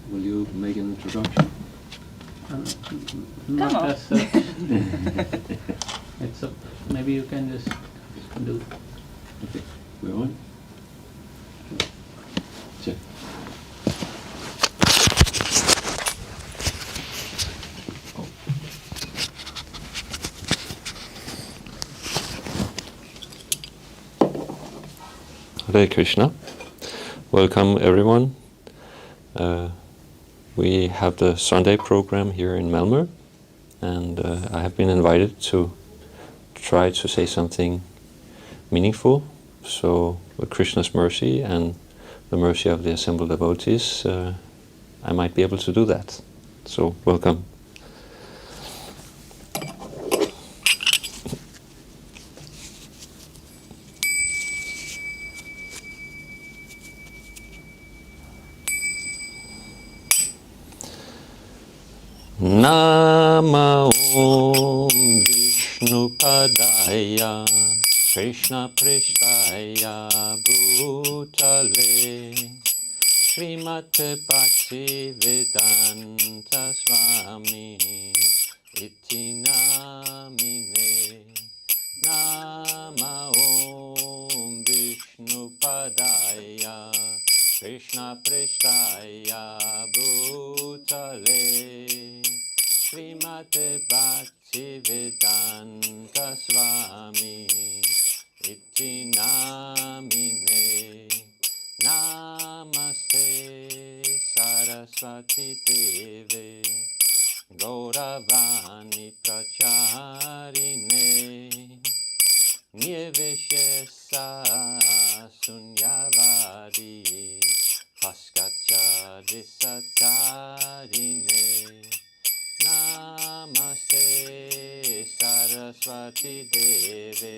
will you make an introduction? Not as such. Maybe you can just do. Okay, we're on. Check. Hare Krishna. Welcome everyone. We have the Sunday program here in Malmö, and I have been invited to try to say something meaningful. So with Krishna's mercy and the mercy of the assembled devotees, I might be able to do that. So welcome. Nama Om Vishnu Padaya Krishna Prishtaya Bhutale Srimate Bhakti Vedanta Swami Iti Namine. Nama Om Vishnu Padaya Krishna Prishtaya Bhutale Srimate Bhakti Vedanta Swami Iti Namine. Namaste Saraswati Deve Gauravani Pracharine Nirvishesa Sunyavadi Paskacha Disatarine. Namaste Saraswati Deve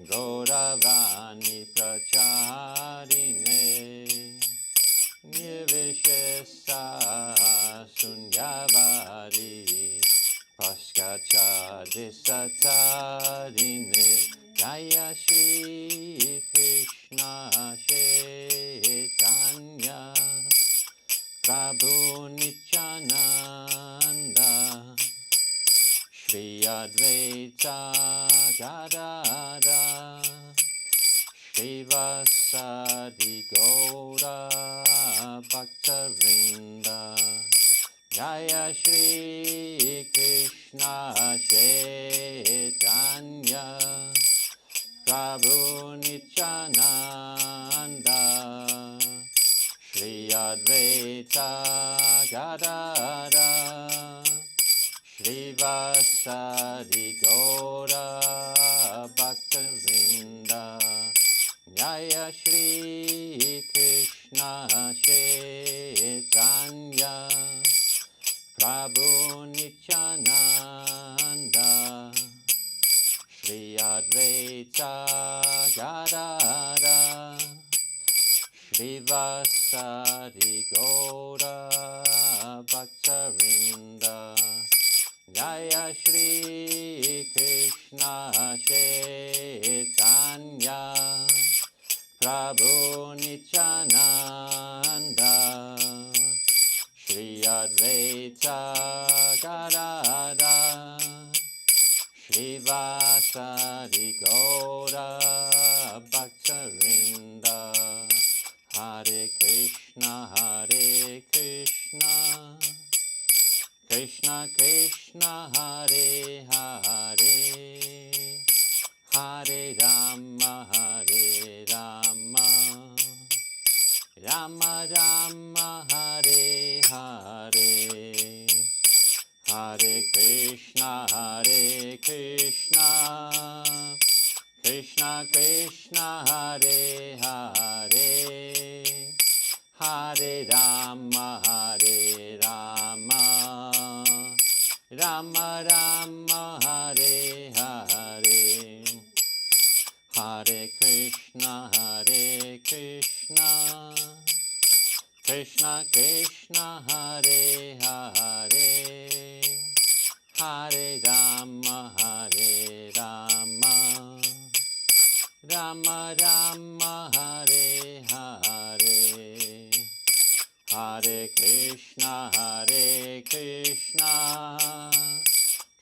Gauravani Pracharine Nirvishesa Sunyavadi Paskacha Disatarine. Jaya Shri Krishna Chaitanya Prabhu Nityananda Shri Advaita Gadada Shri Vasadi Gaura Bhaktavinda. Jaya Shri Krishna Chaitanya Prabhu Nityananda Shri Advaita Gadada Shri Vasadi Gaura Bhaktavinda. Jaya Shri Krishna Chaitanya Prabhu Nityananda Shri Advaita Gadada Shri Vasadi Gaura Bhaktavinda. Jaya Shri Krishna Chaitanya Prabhu Nityananda Shri Advaita Gadada Shri Vasadi Gaura Bhaktavinda. Hare Krishna Krishna Krishna Hare Hare Hare Rama Rama Rama Hare Hare. Hare Krishna Krishna Krishna Hare Hare Hare Rama Rama Rama Hare Hare. Hare Krishna Krishna Krishna Hare Hare Hare Rama Rama Rama Hare Hare. Hare Krishna,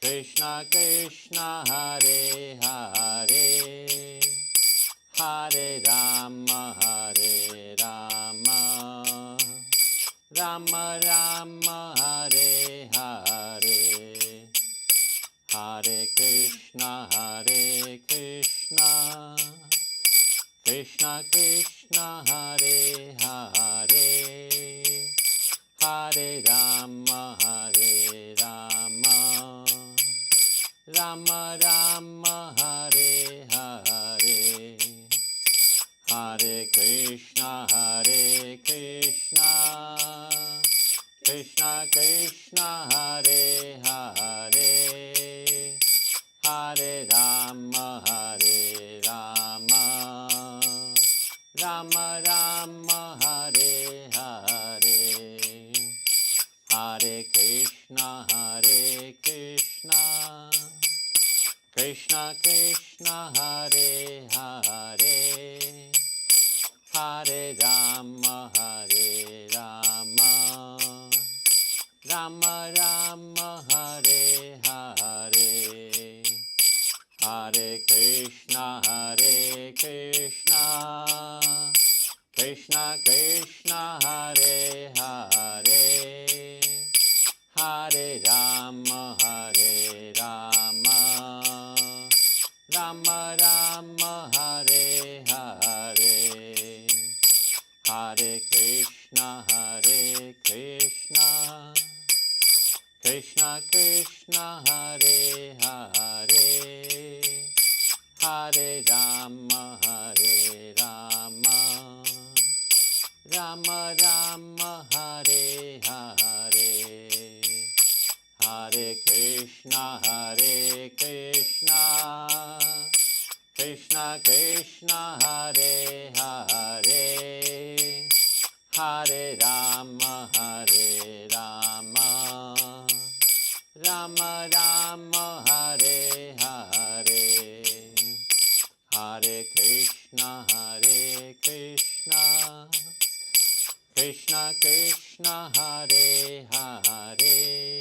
Krishna Krishna, Hare Hare, Hare Rama, Rama Rama, Hare Hare, Hare Krishna, Krishna Krishna, Hare Hare, Hare Rama, Rama Rama, Hare Hare, Hare Krishna, Krishna Krishna, Hare Hare, Hare Rama, Rama Rama, Hare Hare, Hare Krishna, Krishna Krishna, Hare Hare, Hare Rama, Rama Rama, Hare Hare, Hare Krishna, Krishna Krishna, Hare Hare, Hare Rama, Rama Rama, Hare Hare, Hare Krishna, Krishna Krishna, Hare Hare, Hare Rama, Rama Rama, Hare Hare, Hare Krishna, Krishna Krishna, Hare Hare, Hare Rama, Rama Rama, Hare Hare, Hare Krishna, Krishna Krishna, Hare Hare,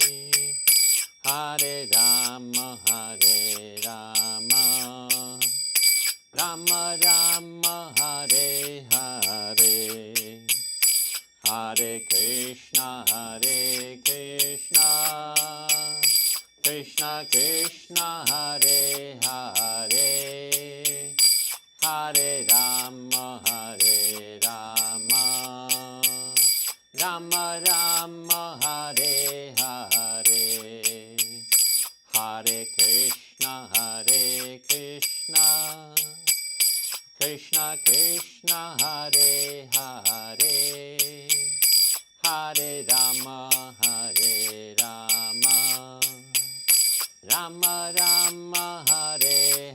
Hare Rama, Rama Rama, Hare Hare, Hare Krishna, Krishna Krishna, Hare Hare, Hare Rama, Rama Rama, Hare Hare, Hare Krishna, Krishna Krishna, Hare Hare, Hare Rama, Rama Rama, Hare Hare,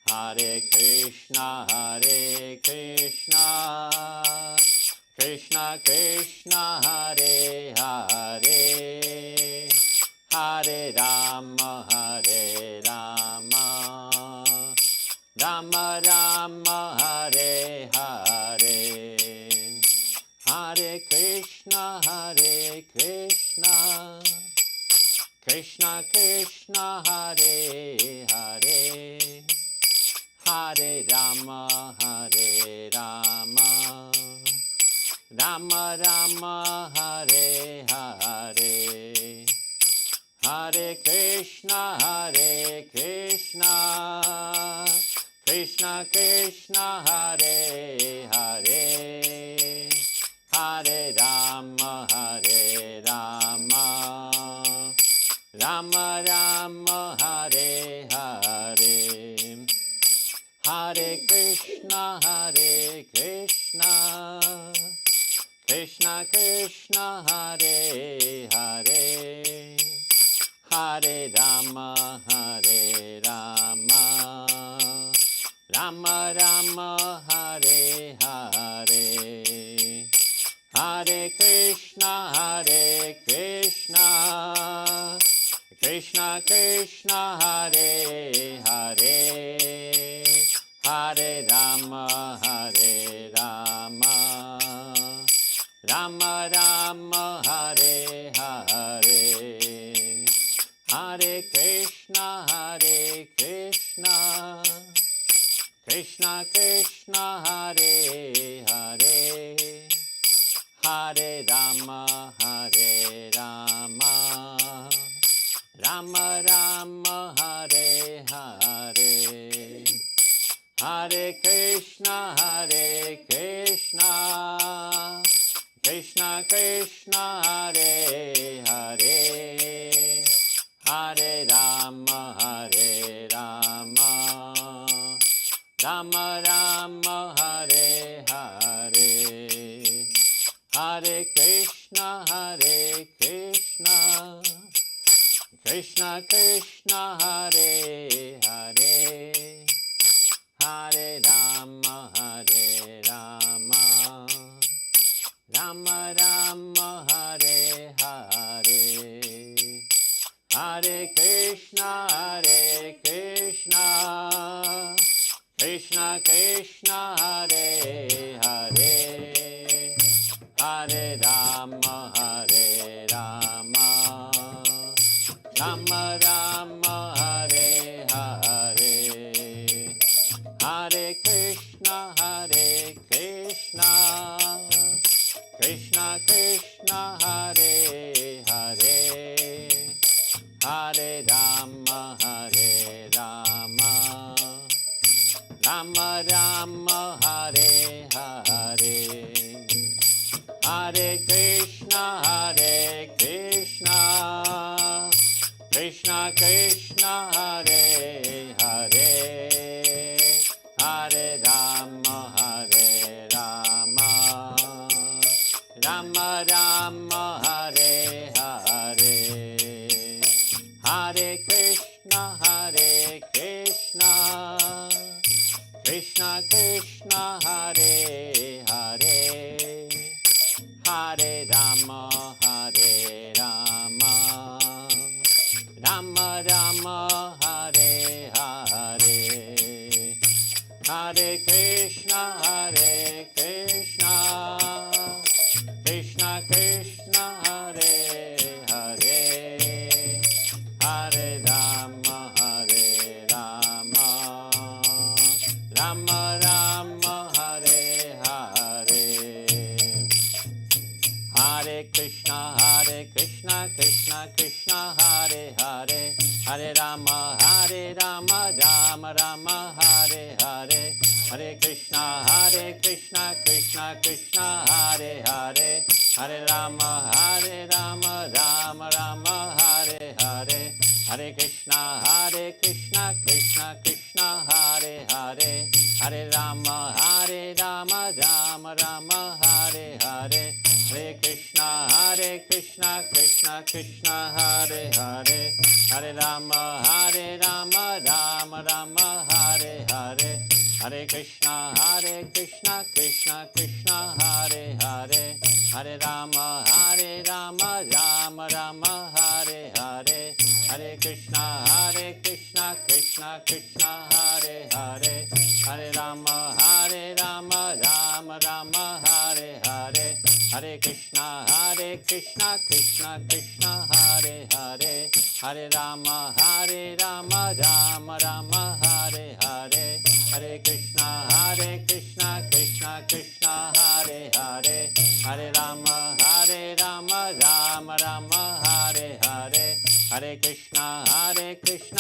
Hare Krishna, Krishna Krishna, Hare Hare, Hare Rama, Rama Rama, Hare Hare, Hare Krishna, Krishna Krishna, Hare Hare, Hare Rama, Rama Rama, Hare Hare, Hare Krishna, Krishna Krishna, Hare Hare, Hare Rama, Rama Rama, Hare Hare, Hare Krishna, Krishna Krishna, Hare Hare, Hare Rama, Rama Rama, Hare Hare, Hare Krishna, Krishna Krishna, Hare Hare, Hare Rama, Rama Rama Hare Hare, Hare Krishna Krishna Krishna Hare Hare, Hare Rama Rama Rama Hare Hare, Hare Krishna Krishna Krishna Hare Hare, Hare Rama Rama Rama Hare Hare, Hare Krishna Krishna Krishna Hare Hare, Hare Rama Rama Rama Hare Hare, Hare Krishna Krishna Krishna Hare Hare, Hare Rama Rama Rama Hare Hare, Hare Krishna Krishna Krishna Hare Hare, Hare Rama Rama Rama Hare Hare, Hare Krishna Krishna Krishna Hare Hare, Hare Rama Rama Rama Hare Hare, Hare Krishna Krishna Krishna Hare Hare, Hare Rama Rama Rama Hare Hare, Hare Krishna Krishna Krishna Hare Hare, Hare Rama Rama Rama Hare Hare, Hare Krishna Krishna Krishna Hare Hare, Hare Rama Rama Rama Hare Hare, Hare Krishna Krishna Krishna Hare Hare, Hare Rama Rama Rama Hare Hare, Hare Krishna Krishna Krishna Hare Hare, Hare Rama Rama Rama Hare Hare, Hare Krishna Krishna Krishna Hare Hare, Hare Rama Rama Rama Hare Hare, Hare Krishna Krishna Krishna Hare Hare, Hare Rama Rama Rama Hare Hare, Hare Krishna Krishna Krishna Hare Hare, Hare Rama Rama Rama Hare Hare, Hare Krishna Krishna Krishna Hare Hare, Hare Rama Rama Rama Hare Hare, Hare Krishna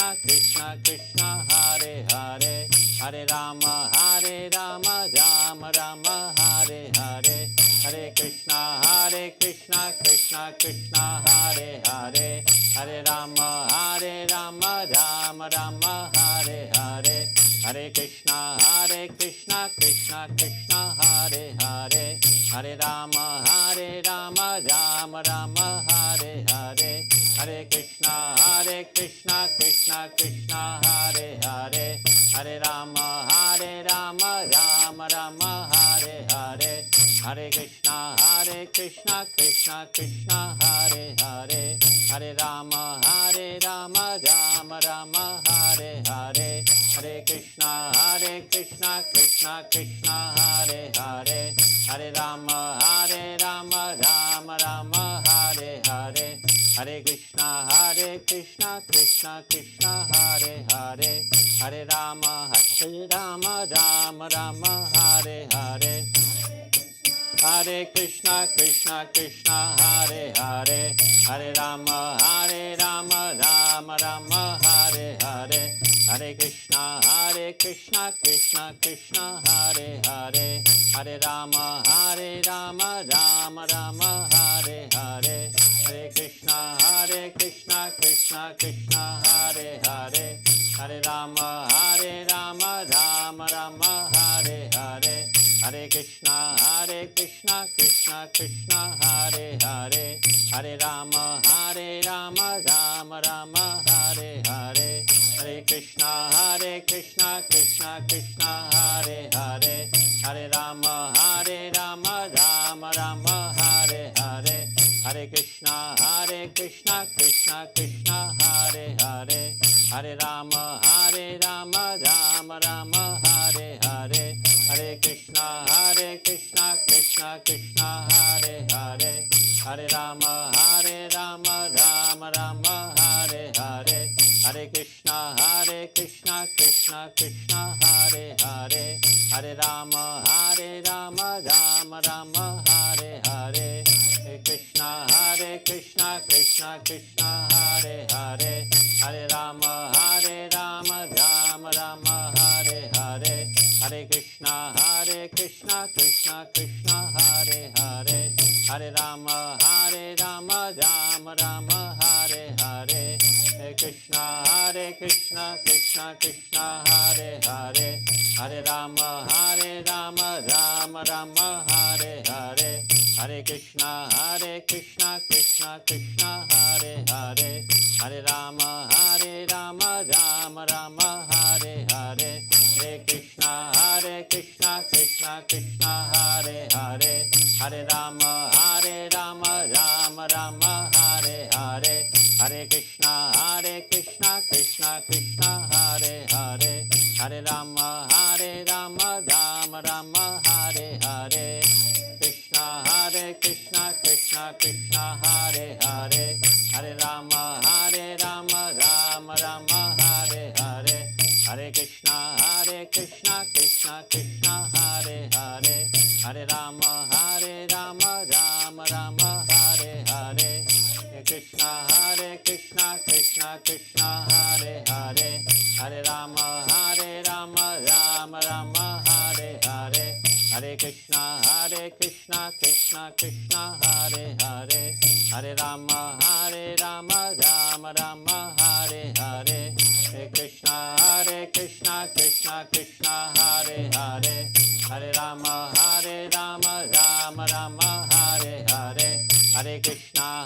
Krishna Krishna Hare Hare, Hare Rama Rama Rama Hare Hare, Hare Krishna Krishna Krishna Hare Hare, Hare Rama Rama Rama Hare Hare, Hare Krishna Krishna Krishna Hare Hare, Hare Rama Rama Rama Hare Hare, Hare Krishna Krishna Krishna Hare Hare, Hare Rama Rama Rama Hare Hare, Hare Krishna Krishna Krishna Hare Hare, Hare Rama Rama Rama Hare Hare, Hare Krishna Krishna Krishna Hare Hare, Hare Rama Rama Rama Hare Hare, Hare Krishna Krishna Krishna Hare Hare, Hare Rama Rama Hare Krishna, Krishna Krishna, Hare Hare, Hare Rama, Rama Rama, Hare Hare. Hare Krishna, Krishna Krishna, Hare Hare, Hare Rama, Rama Rama, Hare Hare. Hare Krishna, Krishna Krishna, Hare Hare, Hare Rama, Rama Rama, Hare Hare. Hare Krishna, Krishna Krishna, Hare Hare, Hare Rama, Rama Rama, Hare Hare. Hare Krishna, Krishna Krishna, Hare Hare, Hare Rama, Rama Rama, Hare Hare. Hare Krishna, Krishna Krishna, Hare Hare, Hare Rama, Rama Rama, Hare Hare. Hare Krishna, Krishna Krishna, Hare Hare, Hare Rama, Rama Rama, Hare Hare. Hare Krishna, Krishna Krishna, Hare Hare, Hare Rama, Rama Rama, Hare Hare. Hare Krishna, Krishna Krishna, Hare Hare, Hare Rama, Rama Rama, Hare Hare. Hare Krishna, Krishna Krishna, Hare Hare, Hare Rama, Rama Rama, Hare Hare. Hare Krishna, Krishna Krishna, Hare Hare, Hare Rama, Rama Rama, Hare Hare. Hare Krishna, Krishna Krishna, Hare Hare, Hare Rama, Rama Rama, Hare Hare. Hare Krishna, Krishna Krishna, Hare Hare, Hare Rama, Rama Rama, Hare Hare. Hare Krishna, Krishna Krishna, Hare Hare, Hare Rama, Rama Rama, Hare Hare. Hare Krishna, Krishna Krishna, Hare Hare, Hare Rama, Rama Rama, Hare Hare. Krishna, Krishna Krishna, Hare Hare, Hare Rama, Rama Rama, Hare Hare. Hare Krishna, Krishna Krishna, Hare Hare, Hare Rama, Rama Rama, Hare Hare. Hare Krishna, Krishna Krishna, Hare Hare, Hare Rama, Rama Rama, Hare Hare. Hare Krishna, Krishna Krishna, Hare Hare, Hare Rama, Rama Rama, Hare Hare. Hare Krishna, Krishna Krishna, Hare Hare, Hare Rama, Rama Rama, Hare Hare. Hare Krishna,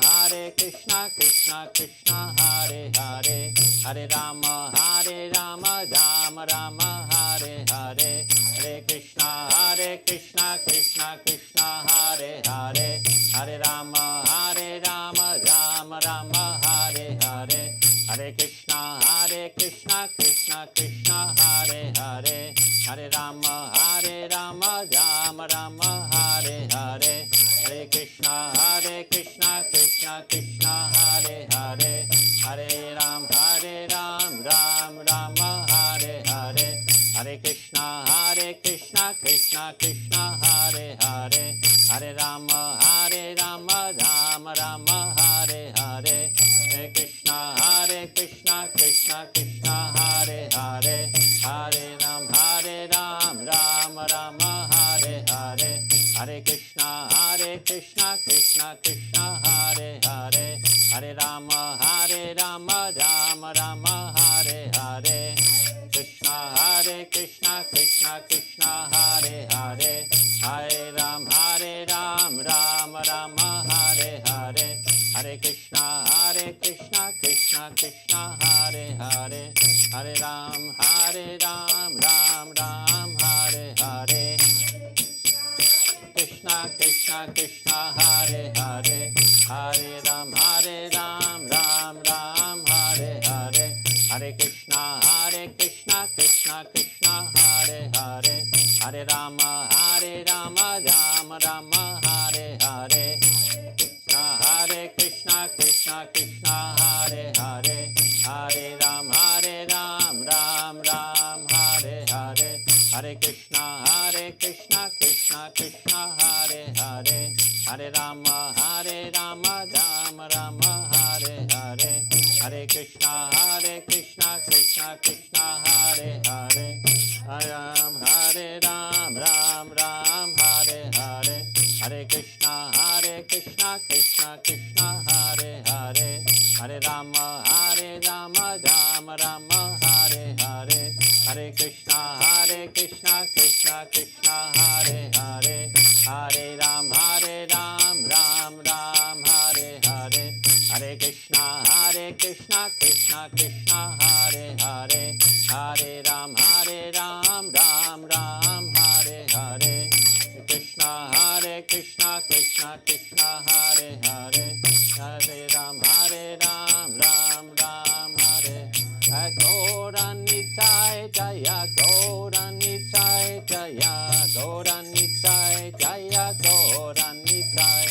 Krishna Krishna, Hare Hare, Hare Rama, Rama Rama, Hare Hare. Hare Krishna, Krishna Krishna, Hare Hare, Hare Rama, Rama Rama, Hare Hare. Hare Krishna, Krishna, Hare Hare, Hare Rama, Rama Rama, Hare Hare. Hare Krishna, Krishna, Hare Hare, Hare Ram, Ram Rama, Hare Hare. Hare Krishna, Krishna, Hare Hare, Hare Rama, Rama Rama, Hare Hare. Hare Krishna, Krishna, Hare Hare, Hare Ram, Ram Rama, Hare Hare. Hare Krishna, Krishna, Hare Hare, Hare Rama, Rama Rama, Hare Hare. Krishna, Krishna, Hare Hare, Hare Ram, Ram Rama, Hare Hare. Hare Krishna, Krishna, Hare Hare, Hare Ram, Ram Hare Hare. Krishna, Krishna, Hare Hare, Hare Ram, Ram Hare Hare. Hare Krishna, Krishna, Hare Hare, Hare Rama, Rama Rama, Hare Hare. Krishna, Krishna Krishna Krishna Hare Hare, Hare Ram, Ram Ram, Hare Hare, Hare Krishna Krishna Krishna Hare Hare, Hare Rama, Ram Rama, Hare Hare, Hare Krishna Krishna Krishna Hare Hare, Hare Ram, Ram Hare Hare, Hare Krishna Krishna Krishna Hare Hare, Hare Rama, Ram Rama, Hare Hare, Hare Krishna Krishna Krishna Hare Hare, Hare Ram, Ram Hare Hare, Hare Krishna Krishna Krishna Hare Hare, Hare Ram, Ram Hare Hare, Krishna Krishna Krishna Hare Hare, Hare Ram, Ram Hare, Gauran Nitai Jaya, Gauran Nitai Jaya, Gauran Nitai Jaya, Gauran Nitai,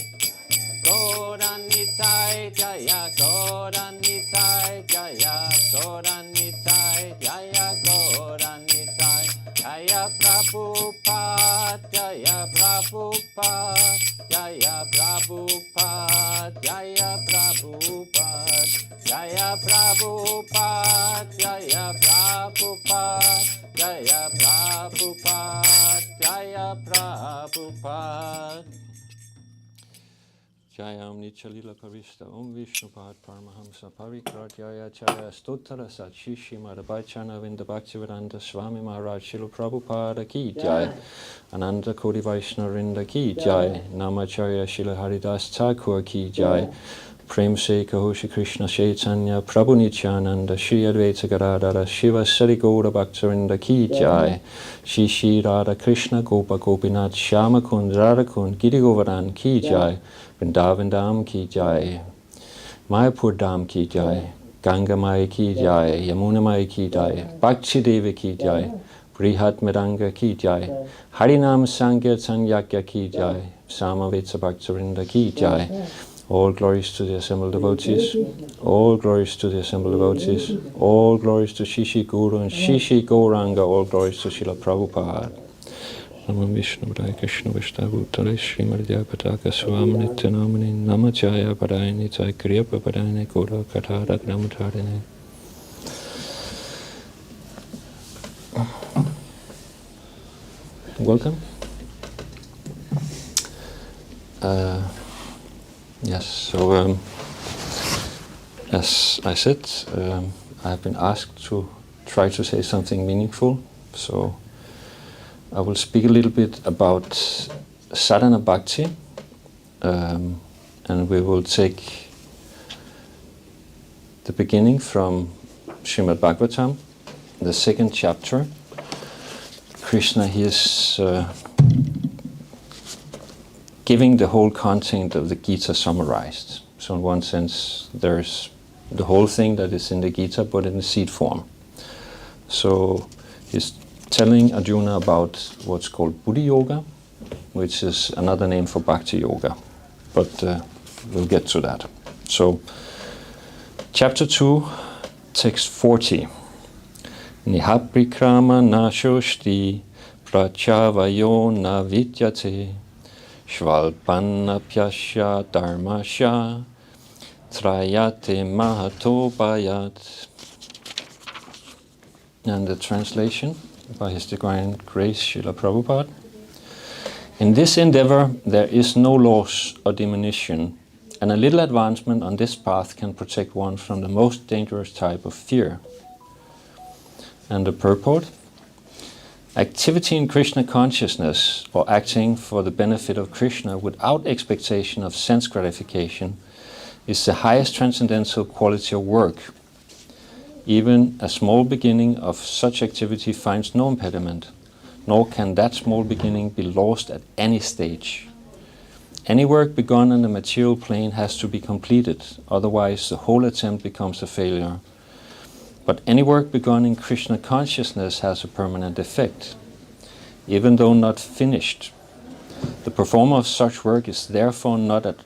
Gauran Nitai Jaya, Gauran Nitai Jaya, Gauran Nitai Jaya, Gauran Nitai Jaya, Prabhupada Jaya, Prabhupada Jaya, Prabhupada Jaya, Prabhupada Jaya, Prabhupada Jaya, Prabhupada Jaya, Prabhupada Jaya, Prabhupada Jaya Om Nichalila Pavista Om Vishnupad Paramahamsa Parikrat Jaya Jaya Stottara Sat Shishi Madhavaicana Vinda Bhaktivedanta Swami Maharaj Shila Prabhupada Ki Jai, Ananda Kodi Vaishnarinda Ki Jai, Namacharya Shila Haridas Thakur Ki Jai, Prem Se Kahoshi Krishna Chaitanya Prabhu Nityananda Shri Advaita Gadadara Shiva Sari Gaura Bhaktarinda Ki Jai, Shri Shri Radha Krishna Gopa Gopinath Shama Kund Radha Kund Giri Govardhan Ki Jai, Vrindavan Dham Ki Jai, Mayapur Dham Ki Jai, Ganga Mai Ki Jai, Yamuna Mai Ki Jai, Bhakti Devi Ki Jai, Brihat Miranga Ki Jai, Harinam Sankirtan Yagya Ki Jai, Samaveta Bhaktarinda Ki Jai. All glories to the assembled devotees, all glories to the assembled devotees, all glories to Shishi Guru and Shishi Gauranga, all glories to Srila Prabhupada. Namah Vishnu Padaya Krishna Vishnu Bhutale Sri Madhya Pataka Swam Nityanamani Namachaya Padaya Nitai Kriya Padaya Gora Katara Gramatharine. Welcome. Yes, so as I said, I have been asked to try to say something meaningful, so I will speak a little bit about sadhana bhakti, and we will take the beginning from Srimad Bhagavatam, the second chapter. Krishna, he is giving the whole content of the Gita summarized. So in one sense, there's the whole thing that is in the Gita, but in the seed form. So he's telling Arjuna about what's called Buddhi Yoga, which is another name for Bhakti Yoga. But we'll get to that. So, chapter 2, text 40. Nihaprikrama nashoshti prachavayo na vidyate Shvalpanna pyasya dharmasya trayate mahatobayat. And the translation by His Divine Grace Srila Prabhupada. In this endeavor there is no loss or diminution, and a little advancement on this path can protect one from the most dangerous type of fear. And the purport: activity in Krishna consciousness, or acting for the benefit of Krishna without expectation of sense gratification, is the highest transcendental quality of work. Even a small beginning of such activity finds no impediment, nor can that small beginning be lost at any stage. Any work begun on the material plane has to be completed, otherwise the whole attempt becomes a failure. But any work begun in Krishna consciousness has a permanent effect, even though not finished. The performer of such work is therefore not at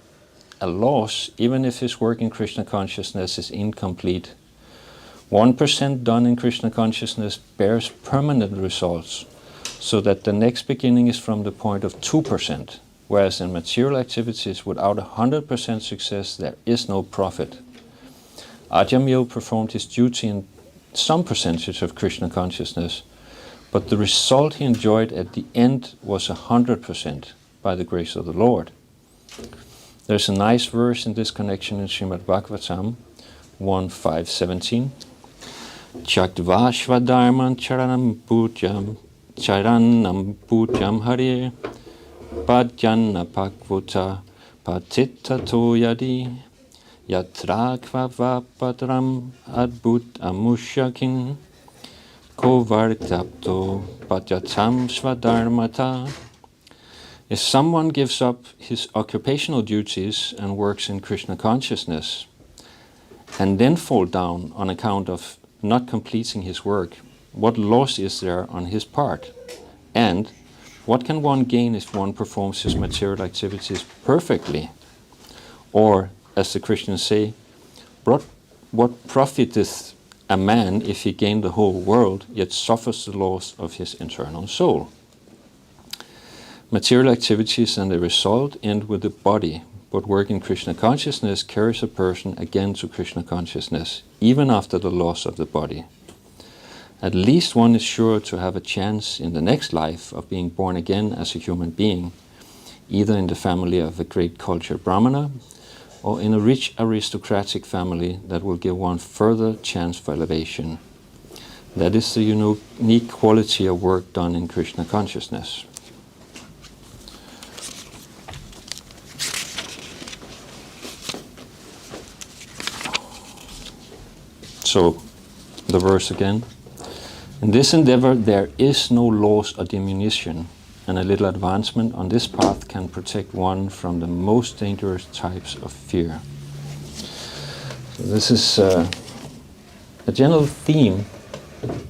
a loss even if his work in Krishna consciousness is incomplete. 1% done in Krishna consciousness bears permanent results, so that the next beginning is from the point of 2%, whereas in material activities without 100% success there is no profit. Ajamil performed his duty in some percentage of Krishna consciousness, but the result he enjoyed at the end was 100% by the grace of the Lord. There's a nice verse in this connection in Srimad Bhagavatam 1.5.17. Chaktvashva dharman charanam pujam hare bhajanna pakvuta patitta toyadi yatra kvavapatram adbhut amushakin kovartapto bhajatam swadharmata. If someone gives up his occupational duties and works in Krishna consciousness and then fall down on account of not completing his work, what loss is there on his part? And what can one gain if one performs his material activities perfectly? Or, as the Christians say, what profiteth a man if he gain the whole world, yet suffers the loss of his internal soul? Material activities and the result end with the body, but work in Krishna consciousness carries a person again to Krishna consciousness, even after the loss of the body. At least one is sure to have a chance in the next life of being born again as a human being, either in the family of a great cultured Brahmana, or in a rich aristocratic family that will give one further chance for elevation. That is the unique quality of work done in Krishna consciousness. So, the verse again. In this endeavor there is no loss or diminution, and a little advancement on this path can protect one from the most dangerous types of fear. So this is a general theme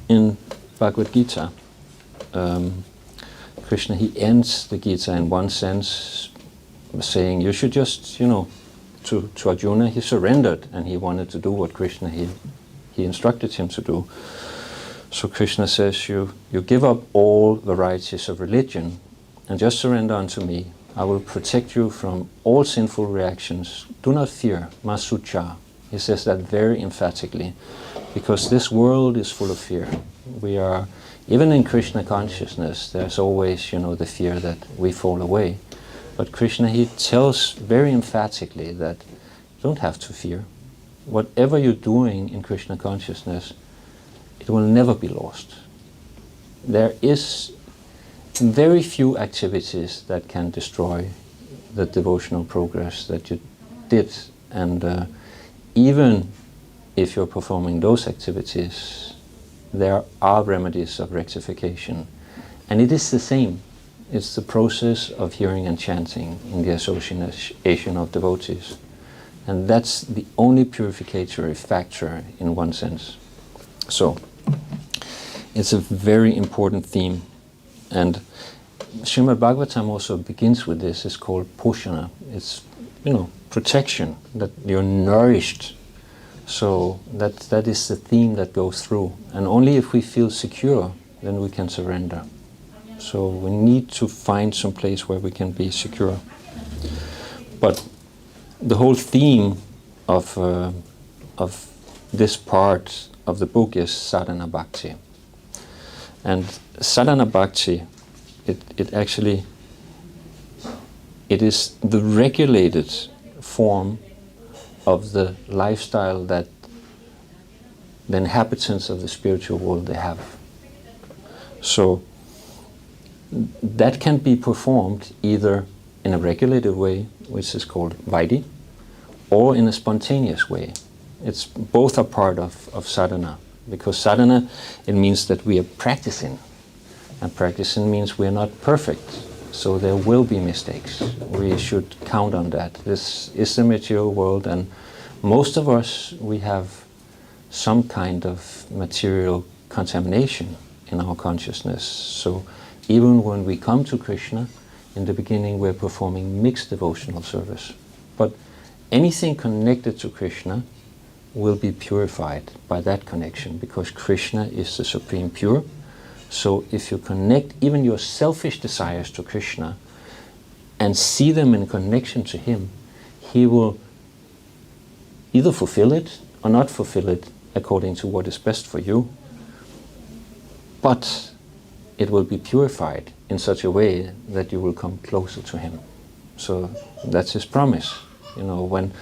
in Bhagavad Gita. Krishna, he ends the Gita in one sense saying you should just, to Arjuna he surrendered and he wanted to do what Krishna he instructed him to do. So Krishna says, you give up all varieties of religion and just surrender unto me. I will protect you from all sinful reactions. Do not fear, masucha. He says that very emphatically, because this world is full of fear. We are, even in Krishna consciousness, there's always, the fear that we fall away. But Krishna, he tells very emphatically that you don't have to fear. Whatever you're doing in Krishna consciousness, it will never be lost. There is very few activities that can destroy the devotional progress that you did. And even if you're performing those activities, there are remedies of rectification. And it is the same. It's the process of hearing and chanting in the association of devotees. And that's the only purificatory factor in one sense. So, it's a very important theme. And Srimad Bhagavatam also begins with this. It's called Poshana. It's, protection, that you're nourished. So that is the theme that goes through. And only if we feel secure, then we can surrender. So we need to find some place where we can be secure. But the whole theme of this part of the book is sadhana bhakti. And sadhana bhakti, it is the regulated form of the lifestyle that the inhabitants of the spiritual world they have. So that can be performed either in a regulated way, which is called vaidhi, or in a spontaneous way. Both are part of sadhana, because sadhana, it means that we are practicing, and practicing means we are not perfect, so there will be mistakes. We should count on that. This is the material world, and most of us, we have some kind of material contamination in our consciousness. So even when we come to Krishna, in the beginning we're performing mixed devotional service. But anything connected to Krishna will be purified by that connection, because Krishna is the supreme pure. So if you connect even your selfish desires to Krishna and see them in connection to him, he will either fulfill it or not fulfill it according to what is best for you. But it will be purified in such a way that you will come closer to him. So that's his promise. You know, when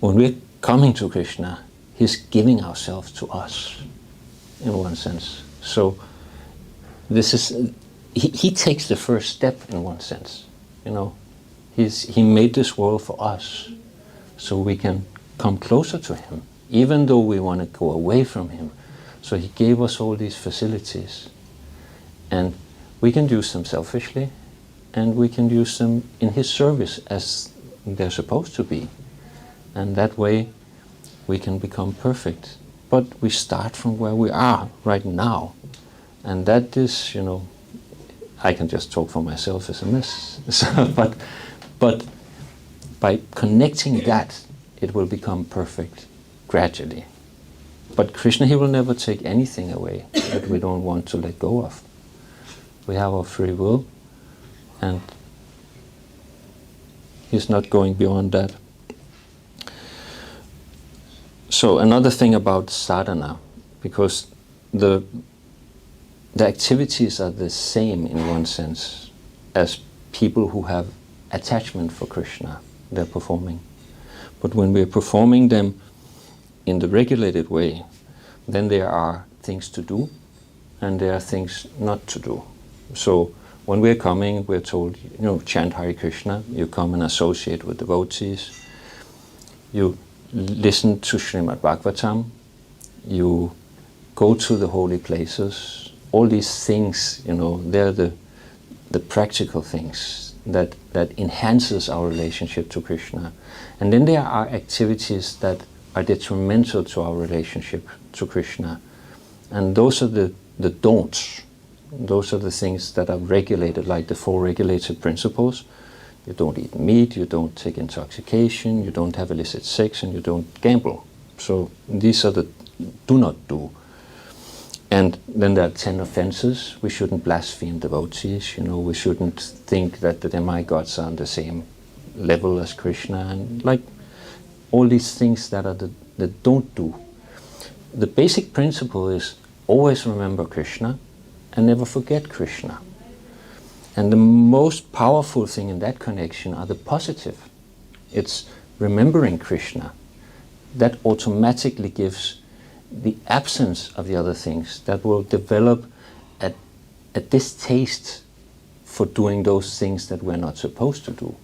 we're coming to Krishna, he's giving ourselves to us, in one sense. So this is, he takes the first step in one sense. You know, he made this world for us, so we can come closer to him, even though we want to go away from him. So he gave us all these facilities, and we can use them selfishly, and we can use them in his service as they're supposed to be. And that way we can become perfect. But we start from where we are right now. And that is, you know, I can just talk for myself as a mess. But by connecting that, it will become perfect gradually. But Krishna, he will never take anything away that we don't want to let go of. We have our free will, and he's not going beyond that. So another thing about sadhana, because the activities are the same in one sense as people who have attachment for Krishna, they're performing. But when we're performing them in the regulated way, then there are things to do and there are things not to do. So when we're coming, we're told, you know, chant Hare Krishna, you come and associate with devotees, you listen to Srimad Bhagavatam, you go to the holy places. All these things, you know, they're the practical things that enhances our relationship to Krishna. And then there are activities that are detrimental to our relationship to Krishna. And those are the don'ts. Those are the things that are regulated, like the 4 regulated principles. You don't eat meat, you don't take intoxication, you don't have illicit sex, and you don't gamble. So these are the do not do. And then there are 10 offenses. We shouldn't blaspheme devotees, you know, we shouldn't think that the demigods are on the same level as Krishna, and like all these things that are the don't do. The basic principle is always remember Krishna and never forget Krishna. And the most powerful thing in that connection are the positive. It's remembering Krishna. That automatically gives the absence of the other things that will develop a distaste for doing those things that we're not supposed to do.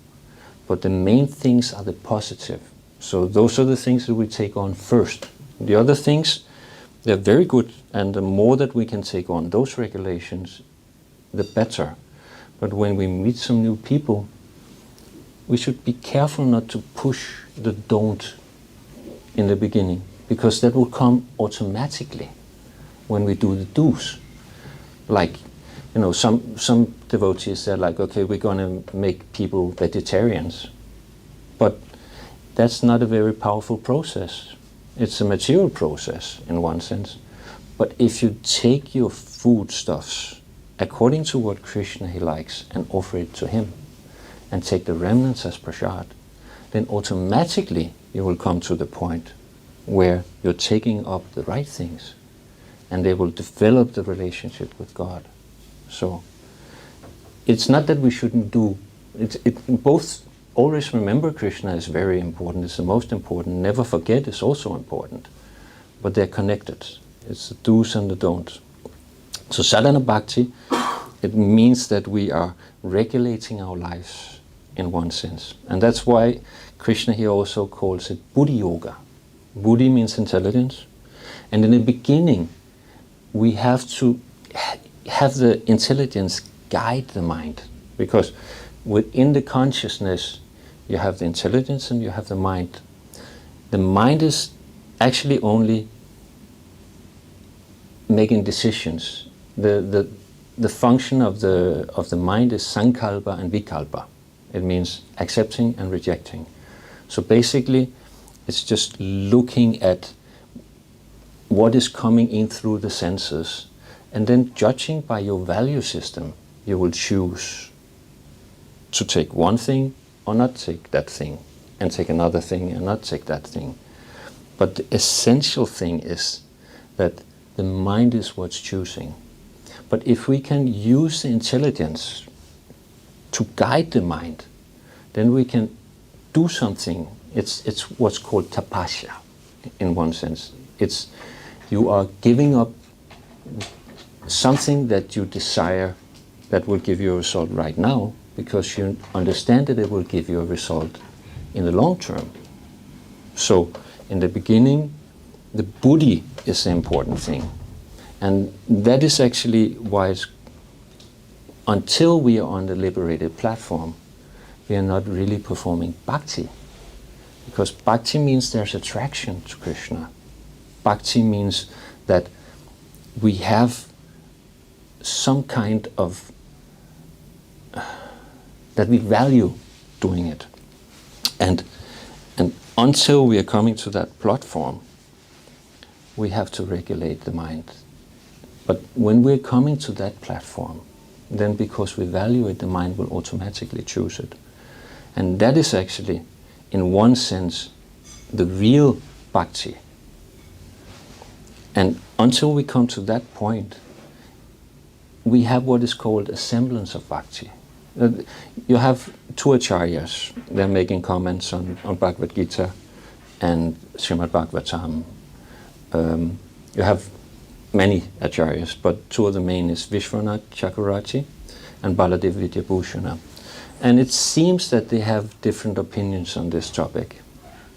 But the main things are the positive. So those are the things that we take on first. The other things, they're very good, and the more that we can take on those regulations, the better. But when we meet some new people, we should be careful not to push the don't in the beginning, because that will come automatically when we do the do's. Like, you know, some devotees, they're like, okay, we're going to make people vegetarians. But that's not a very powerful process. It's a material process in one sense. But if you take your foodstuffs according to what Krishna he likes and offer it to him, and take the remnants as prasad, then automatically you will come to the point where you're taking up the right things, and they will develop the relationship with God. So it's not that we shouldn't do it. Both always remember Krishna is very important. It's the most important. Never forget is also important, but they're connected. It's the do's and the don'ts. So sadhana bhakti, it means that we are regulating our lives in one sense. And that's why Krishna here also calls it buddhi yoga. Buddhi means intelligence. And in the beginning, we have to have the intelligence guide the mind. Because within the consciousness, you have the intelligence and you have the mind. The mind is actually only making decisions. The function of the mind is sankalpa and vikalpa. It means accepting and rejecting. So basically, it's just looking at what is coming in through the senses, and then judging by your value system, you will choose to take one thing or not take that thing, and take another thing and not take that thing. But the essential thing is that the mind is what's choosing. But if we can use the intelligence to guide the mind, then we can do something. It's what's called tapasya, in one sense. It's you are giving up something that you desire that will give you a result right now, because you understand that it will give you a result in the long term. So in the beginning, the buddhi is the important thing. And that is actually why until we are on the liberated platform, we are not really performing bhakti. Because bhakti means there's attraction to Krishna. Bhakti means that we have some kind of, that we value doing it. And until we are coming to that platform, we have to regulate the mind. But when we're coming to that platform, then because we value it, the mind will automatically choose it. And that is actually, in one sense, the real bhakti. And until we come to that point, we have what is called a semblance of bhakti. You have two acharyas, they're making comments on Bhagavad Gita and Srimad Bhagavatam. You have many acharyas, but two of the main is Vishwanath Chakravarti and Baladev Vidyabhushana. And it seems that they have different opinions on this topic,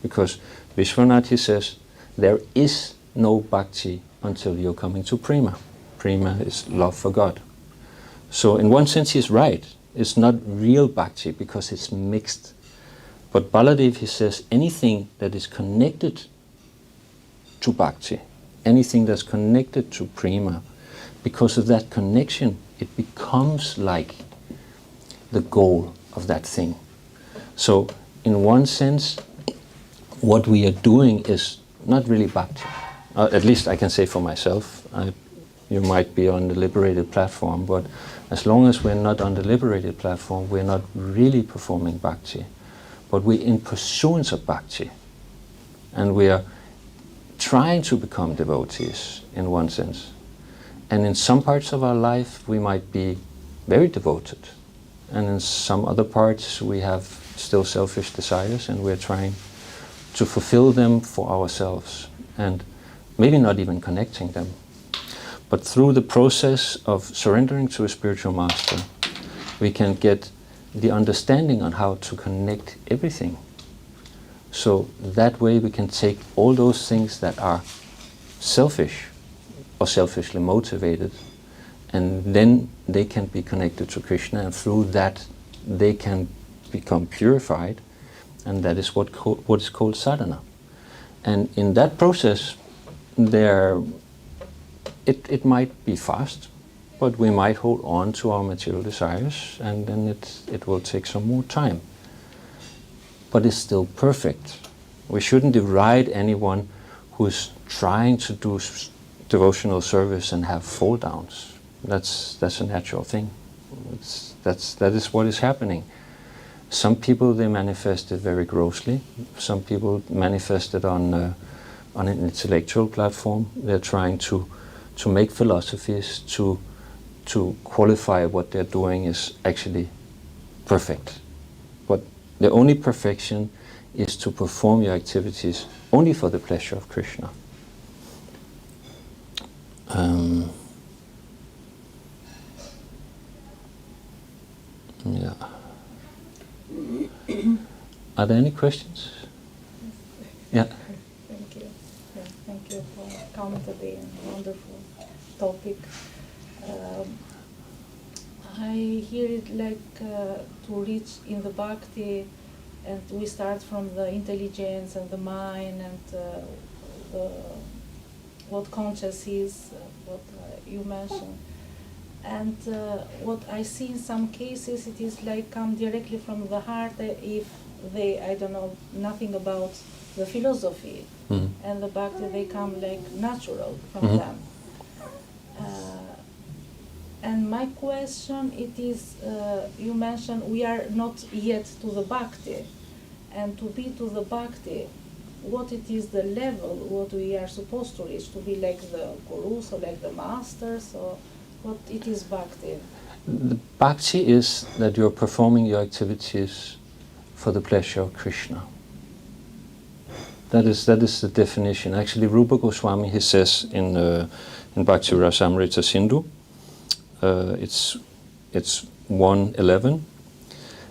because Vishwanath, he says, there is no bhakti until you're coming to prema. Prema is love for God. So in one sense he's right. It's not real bhakti because it's mixed. But Baladev, he says, anything that is connected to bhakti, anything that's connected to prema, because of that connection, it becomes like the goal of that thing. So in one sense, what we are doing is not really bhakti. At least I can say for myself. You might be on the liberated platform, but as long as we're not on the liberated platform, we're not really performing bhakti. But we're in pursuance of bhakti. And we are trying to become devotees, in one sense. And in some parts of our life, we might be very devoted. And in some other parts, we have still selfish desires, and we're trying to fulfill them for ourselves, and maybe not even connecting them. But through the process of surrendering to a spiritual master, we can get the understanding on how to connect everything. So that way we can take all those things that are selfish or selfishly motivated, and then they can be connected to Krishna, and through that they can become purified, and that is what is called sadhana. And in that process, it might be fast, but we might hold on to our material desires, and then it will take some more time. But it's still perfect. We shouldn't deride anyone who is trying to do devotional service and have fall downs. That's a natural thing. That is what is happening. Some people, they manifest it very grossly. Some people manifest it on an intellectual platform. They're trying to make philosophies to qualify what they're doing is actually perfect. But the only perfection is to perform your activities only for the pleasure of Krishna. Yeah. Are there any questions? Yeah. Thank you. Yeah, thank you for coming today and wonderful topic. I hear it like to reach in the bhakti, and we start from the intelligence and the mind and what conscious is, what you mentioned. And what I see in some cases, it is like come directly from the heart if they, I don't know, nothing about the philosophy. And the bhakti, they come like natural from them. And my question, it is, you mentioned we are not yet to the bhakti. And to be to the bhakti, what it is the level, what we are supposed to reach, to be like the gurus or like the masters, or what it is bhakti? The bhakti is that you're performing your activities for the pleasure of Krishna. That is the definition. Actually, Rupa Goswami, he says in Bhakti Rasamrita Sindhu, it's 1:11.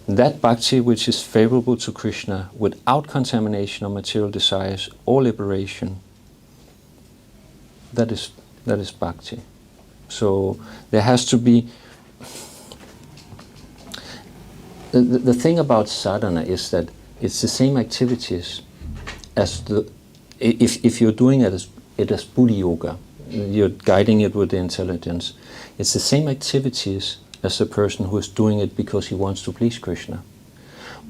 That bhakti which is favorable to Krishna without contamination of material desires or liberation, that is bhakti. So there has to be. The thing about sadhana is that it's the same activities as if you're doing it as buddhi yoga, you're guiding it with the intelligence. It's the same activities as the person who is doing it because he wants to please Krishna,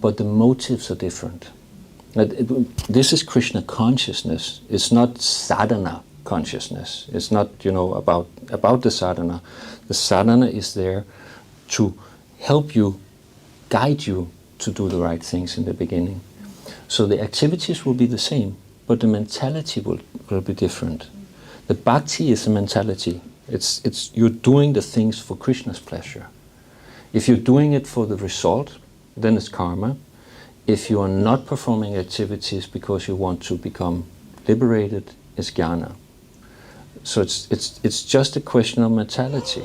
but the motives are different. This is Krishna consciousness. It's not sadhana consciousness. It's not about the sadhana. The sadhana is there to help you, guide you to do the right things in the beginning. So the activities will be the same, but the mentality will be different. The bhakti is a mentality. It's you're doing the things for Krishna's pleasure. If you're doing it for the result, then it's karma. If you are not performing activities because you want to become liberated, it's jnana. So it's just a question of mentality,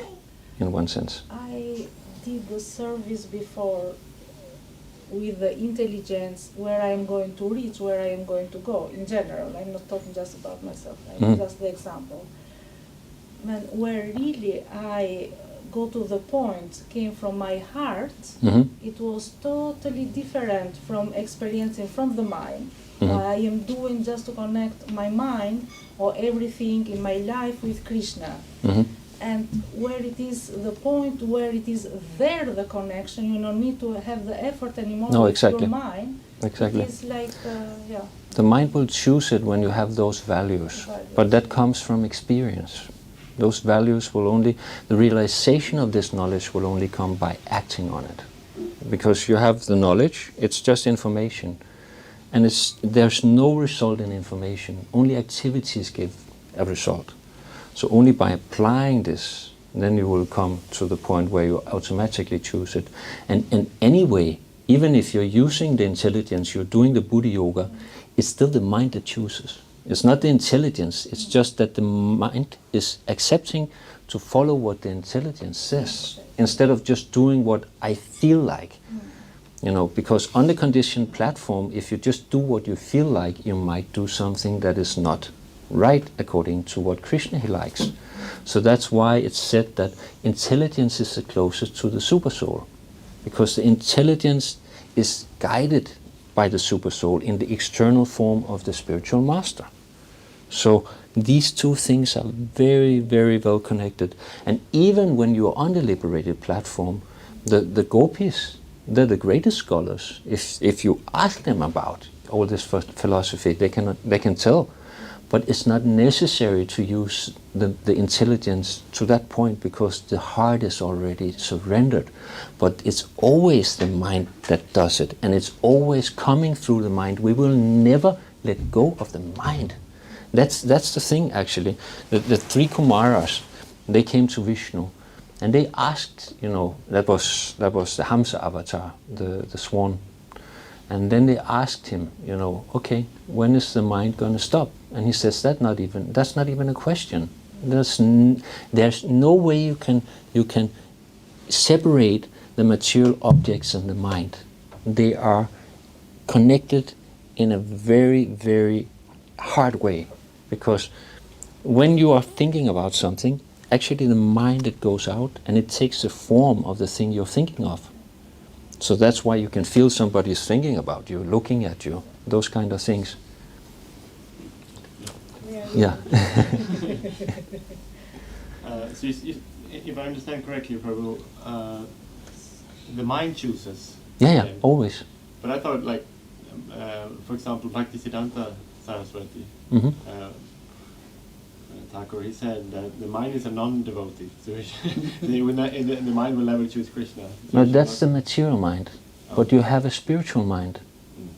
in one sense. I did the service before with the intelligence where I am going to reach, where I am going to go in general. I'm not talking just about myself, I'm just the example. And where really I go to the point came from my heart, it was totally different from experiencing from the mind. I am doing just to connect my mind or everything in my life with Krishna. And where it is the point where it is there, the connection, you don't need to have the effort anymore with your mind. Exactly. It's like, The mind will choose it when you have those values, but that comes from experience. Those values will only, the realization of this knowledge will only come by acting on it. Because you have the knowledge, it's just information. And there's no result in information, only activities give a result. So only by applying this, then you will come to the point where you automatically choose it. And anyway, even if you're using the intelligence, you're doing the buddhi yoga, it's still the mind that chooses. It's not the intelligence, it's just that the mind is accepting to follow what the intelligence says, instead of just doing what I feel like. Because on the conditioned platform, if you just do what you feel like, you might do something that is not right according to what Krishna he likes. So that's why it's said that intelligence is the closest to the super soul, because the intelligence is guided by the super soul in the external form of the spiritual master. So these two things are very, very well connected. And even when you are on the liberated platform, the gopis, they're the greatest scholars. If you ask them about all this philosophy, they can tell. But it's not necessary to use the intelligence to that point, because the heart is already surrendered. But it's always the mind that does it, and it's always coming through the mind. We will never let go of the mind. That's the thing, actually. The three Kumaras, they came to Vishnu, and they asked, that was the Hamsa avatar, the swan. And then they asked him, okay, when is the mind going to stop? And he says, that's not even a question. There's no way you can separate the material objects and the mind. They are connected in a very, very hard way, because when you are thinking about something, actually the mind, it goes out and it takes the form of the thing you're thinking of. So that's why you can feel somebody's thinking about you, looking at you, those kind of things. Yeah. So if I understand correctly, Prabhu, the mind chooses. Yeah, always. But I thought, like, for example, Bhaktisiddhanta Saraswati, Hmm. Thakur, he said that the mind is a non-devotee, so the mind will never choose Krishna. So No, that's the material mind, but Okay. you have a spiritual mind.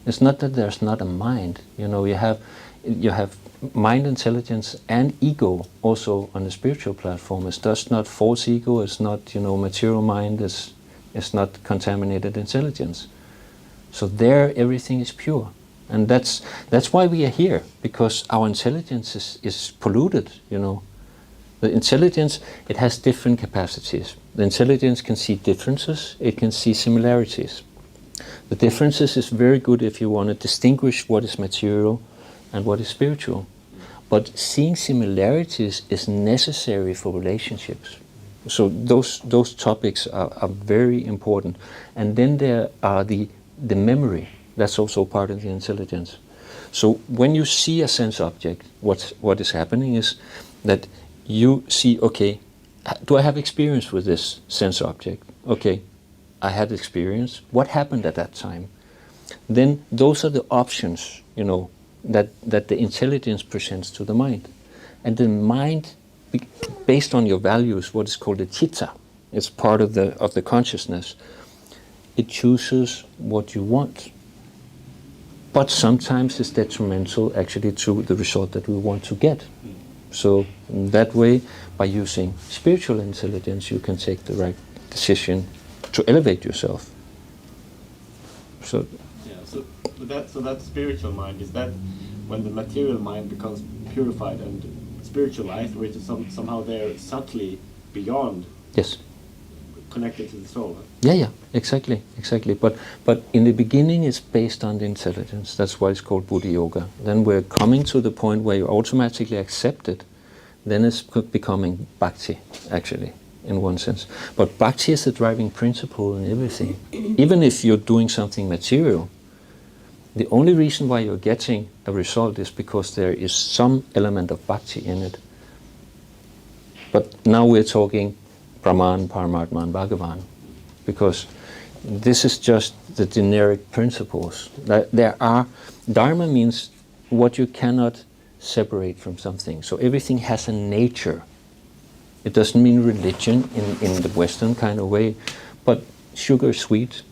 It's not that there's not a mind. You know, you have mind intelligence and ego also on the spiritual platform. It's just not false ego. It's not, you know, material mind. It's not contaminated intelligence. So there, everything is pure, and that's why we are here, because our intelligence is polluted. You know, the intelligence, it has different capacities. The intelligence can see differences. It can see similarities. The differences is very good if you want to distinguish what is material and what is spiritual. But seeing similarities is necessary for relationships. So those topics are very important. And then there are the memory. That's also part of the intelligence. So when you see a sense object, what is happening is that you see, okay, do I have experience with this sense object? Okay, I had experience. What happened at that time? Then those are the options, you know, that the intelligence presents to the mind. And the mind, based on your values, what is called the chitta, it's part of the consciousness. It chooses what you want. But sometimes it's detrimental actually to the result that we want to get. So in that way, by using spiritual intelligence, you can take the right decision to elevate yourself. So Yeah, so that spiritual mind, is that when the material mind becomes purified and spiritualized, or is it somehow they're subtly beyond, yes, connected to the soul? Huh? yeah, exactly. But in the beginning, it's based on the intelligence. That's why it's called Buddha Yoga. Then we're coming to the point where you automatically accept it. Then it's becoming bhakti, actually, in one sense. But bhakti is the driving principle in everything. Even if you're doing something material, the only reason why you're getting a result is because there is some element of bhakti in it. But now we're talking Brahman, Paramatma, and Bhagavan, because this is just the generic principles. There are, Dharma means what you cannot separate from something. So everything has a nature. It doesn't mean religion in the Western kind of way, but sugar is sweet,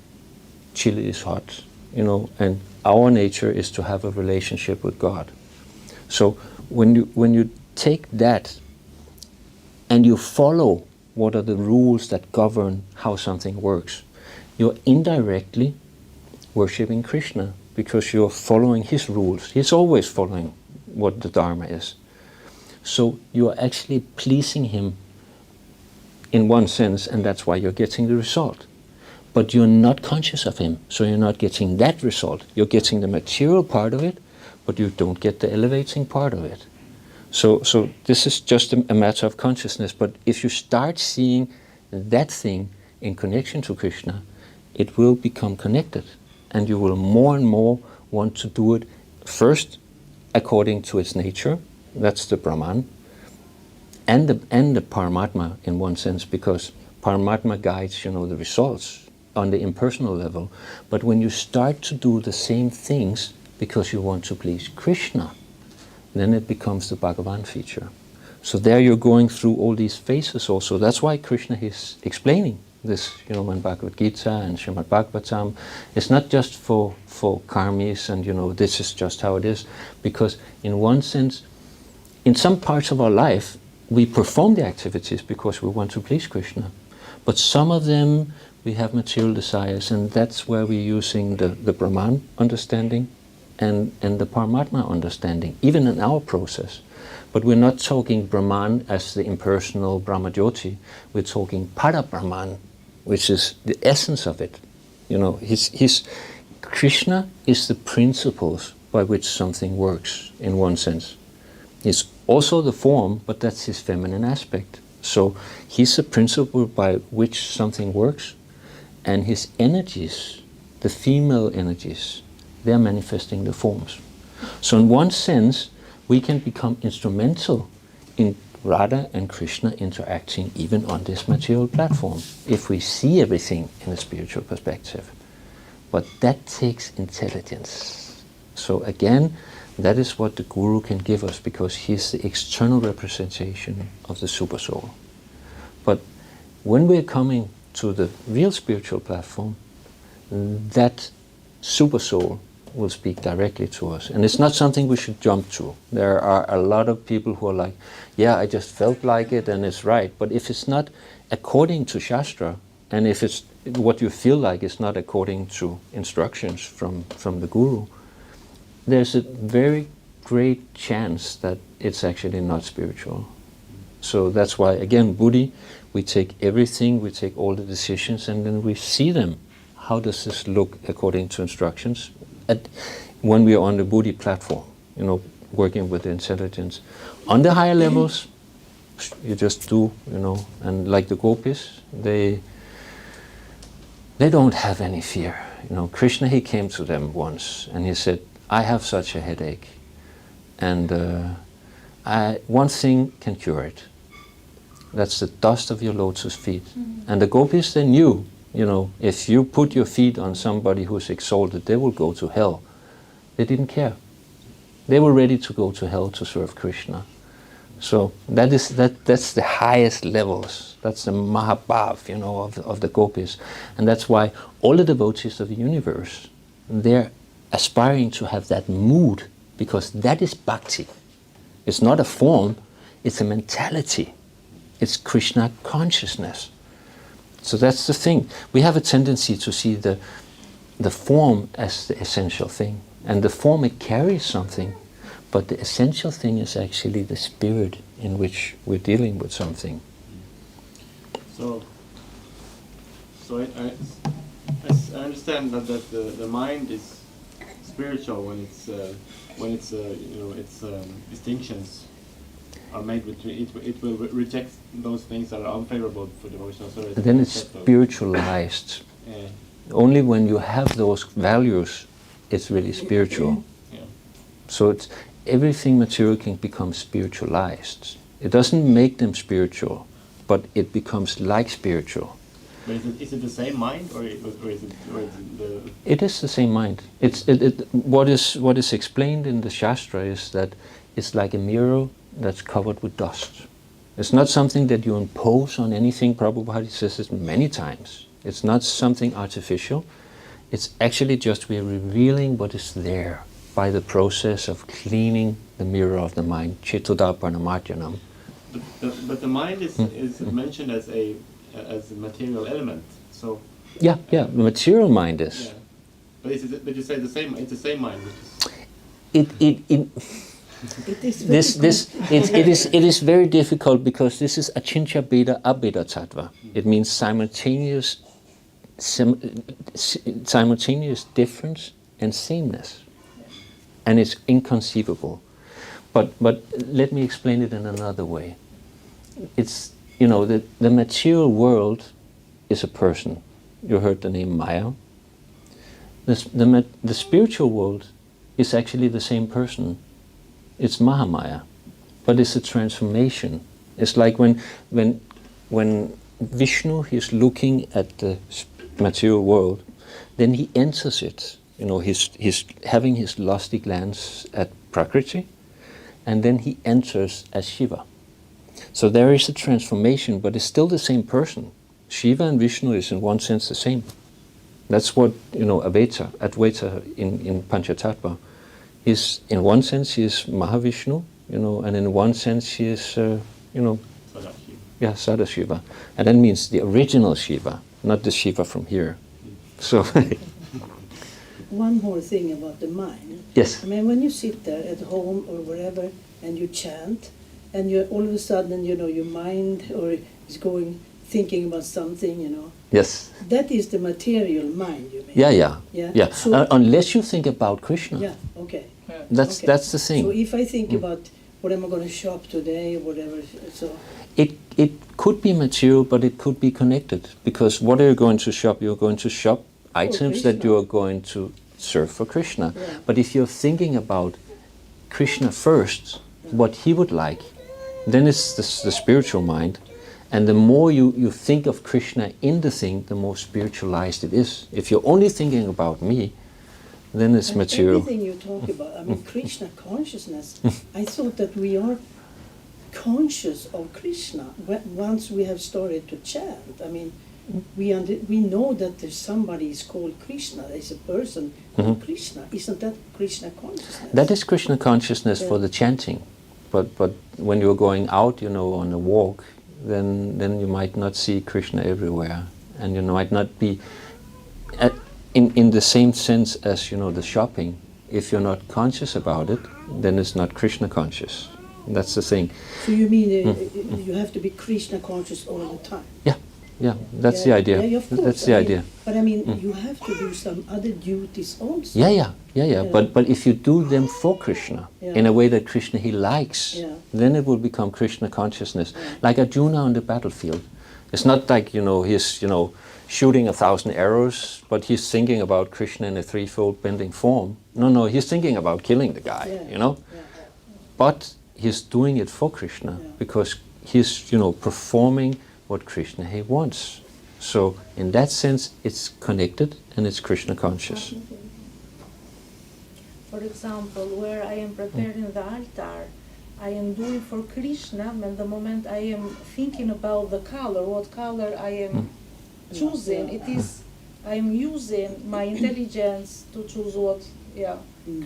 chili is hot, you know, and our nature is to have a relationship with God. So when you take that and you follow what are the rules that govern how something works, you're indirectly worshipping Krishna because you're following his rules. He's always following what the Dharma is. So you're actually pleasing him in one sense, and that's why you're getting the result. But you're not conscious of him, so you're not getting that result. You're getting the material part of it, but you don't get the elevating part of it. So this is just a matter of consciousness, but if you start seeing that thing in connection to Krishna, it will become connected, and you will more and more want to do it first according to its nature. That's the Brahman, and the Paramatma in one sense, because Paramatma guides, you know, the results on the impersonal level. But when you start to do the same things because you want to please Krishna, then it becomes the Bhagavan feature. So there you're going through all these phases also. That's why Krishna is explaining this, you know, in Bhagavad Gita and Srimad Bhagavatam. It's not just for karmis and, you know, this is just how it is. Because in one sense, in some parts of our life, we perform the activities because we want to please Krishna. But some of them, we have material desires, and that's where we're using the Brahman understanding and the Paramatma understanding, even in our process. But we're not talking Brahman as the impersonal Brahmajyoti. We're talking Para-Brahman, which is the essence of it. You know, Krishna is the principles by which something works, in one sense. He's also the form, but that's his feminine aspect. So he's the principle by which something works, and his energies, the female energies, they're manifesting the forms. So in one sense, we can become instrumental in Radha and Krishna interacting even on this material platform, if we see everything in a spiritual perspective. But that takes intelligence. So again, that is what the Guru can give us, because he's the external representation of the Super Soul. But when we're coming to the real spiritual platform, that Super Soul will speak directly to us. And it's not something we should jump to. There are a lot of people who are like, yeah, I just felt like it and it's right. But if it's not according to Shastra, and if it's what you feel like is not according to instructions from the Guru, there's a very great chance that it's actually not spiritual. So that's why, again, Buddhi, we take everything, we take all the decisions, and then we see them. How does this look according to instructions? When we are on the Buddhi platform, working with the intelligence. On the higher levels, you just do, and like the gopis, they don't have any fear. Krishna, he came to them once and he said, I have such a headache, and one thing can cure it. That's the dust of your lotus feet. Mm-hmm. And the gopis, they knew, if you put your feet on somebody who's exalted, they will go to hell. They didn't care. They were ready to go to hell to serve Krishna. So that's the highest levels. That's the Mahabhav, of the gopis. And that's why all the devotees of the universe, they're aspiring to have that mood, because that is bhakti. It's not a form, it's a mentality. It's Krishna consciousness. So that's the thing. We have a tendency to see the form as the essential thing. And the form, it carries something, but the essential thing is actually the spirit in which we're dealing with something. So I understand that the mind is spiritual when its distinctions are made between it will reject those things that are unfavorable for devotional service. Then it's spiritualized. Yeah. Only when you have those values, it's really spiritual. Yeah. So it's everything material can become spiritualized. It doesn't make them spiritual, but it becomes like spiritual. But is it the same mind, or is it the? It is the same mind. What is explained in the Shastra is that it's like a mirror that's covered with dust. It's not something that you impose on anything. Prabhupada says it many times. It's not something artificial. It's actually just we're revealing what is there by the process of cleaning the mirror of the mind. Chittodaparnamarjanam. But the mind is mentioned as a material element. So. Yeah. The material mind is. Yeah. But you say the same. It's the same mind. It is very difficult, because this is achintya bheda abheda tattva. It means simultaneous difference and sameness, and it's inconceivable. But let me explain it in another way. It's the material world is a person. You heard the name Maya. The spiritual world is actually the same person. It's Mahamaya, but it's a transformation. It's like when Vishnu is looking at the material world, then he enters it. He's having his lusty glance at Prakriti, and then he enters as Shiva. So there is a transformation, but it's still the same person. Shiva and Vishnu is in one sense the same. That's what Advaita in Panchatattva. Is in one sense he is Mahavishnu, and in one sense he is, Sadashiva. And that means the original Shiva, not the Shiva from here. So. One more thing about the mind. Yes. I mean, when you sit there at home or wherever and you chant, and you all of a sudden, your mind is thinking about something, Yes. That is the material mind, you mean? Yeah. So, unless you think about Krishna. Yeah, okay. That's the thing. So if I think about what am I going to shop today, whatever, so... It could be material, but it could be connected. Because what are you going to shop? You're going to shop items that you are going to serve for Krishna. Yeah. But if you're thinking about Krishna first, what he would like, then it's the spiritual mind. And the more you think of Krishna in the thing, the more spiritualized it is. If you're only thinking about me, then it's And material. everything you talk about, I mean, Krishna consciousness, I thought that we are conscious of Krishna once we have started to chant. I mean, we know that there's somebody is called Krishna, there's a person called Krishna. Isn't that Krishna consciousness? That is Krishna consciousness for Yeah. the chanting. But when you're going out, on a walk, then you might not see Krishna everywhere. And you might not be in the same sense as, the shopping. If you're not conscious about it, then it's not Krishna conscious. That's the thing. So you mean you have to be Krishna conscious all the time? Yeah, that's the idea. Yeah, of course. That's the idea. But I mean, you have to do some other duties also. Yeah. Yeah. But if you do them for Krishna, in a way that Krishna he likes, then it will become Krishna consciousness. Like Arjuna on the battlefield. It's not like, he's, shooting 1,000 arrows, but he's thinking about Krishna in a threefold bending form. No, he's thinking about killing the guy, But he's doing it for Krishna because he's, performing what Krishna he wants. So in that sense, it's connected and it's Krishna conscious. For example, where I am preparing the altar, I am doing for Krishna, and the moment I am thinking about the color, what color I am choosing, it is, I am using my intelligence to choose what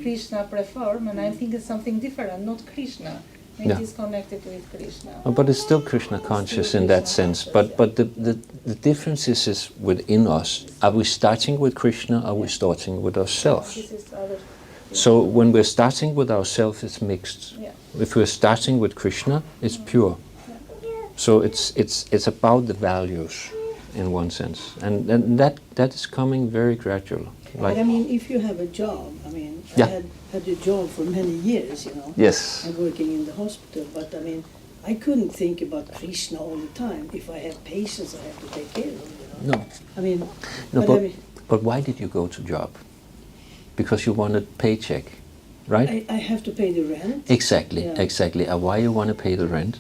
Krishna prefer, and I'm thinking something different, not Krishna. It is connected with Krishna. But it's still Krishna conscious in that sense. But the difference is within us. Are we starting with Krishna? Are we starting with ourselves? This is other. So when we're starting with ourselves, it's mixed. Yeah. If we're starting with Krishna, it's pure. So it's about the values in one sense, and that is coming very gradual. But I mean, if you have a job, I mean, I had a job for many years, Yes. I'm working in the hospital, but I mean, I couldn't think about Krishna all the time. If I have patients, I have to take care of, No. I mean, No, I mean, but why did you go to job? Because you wanted paycheck, right? I have to pay the rent. Exactly. Yeah. Why you want to pay the rent?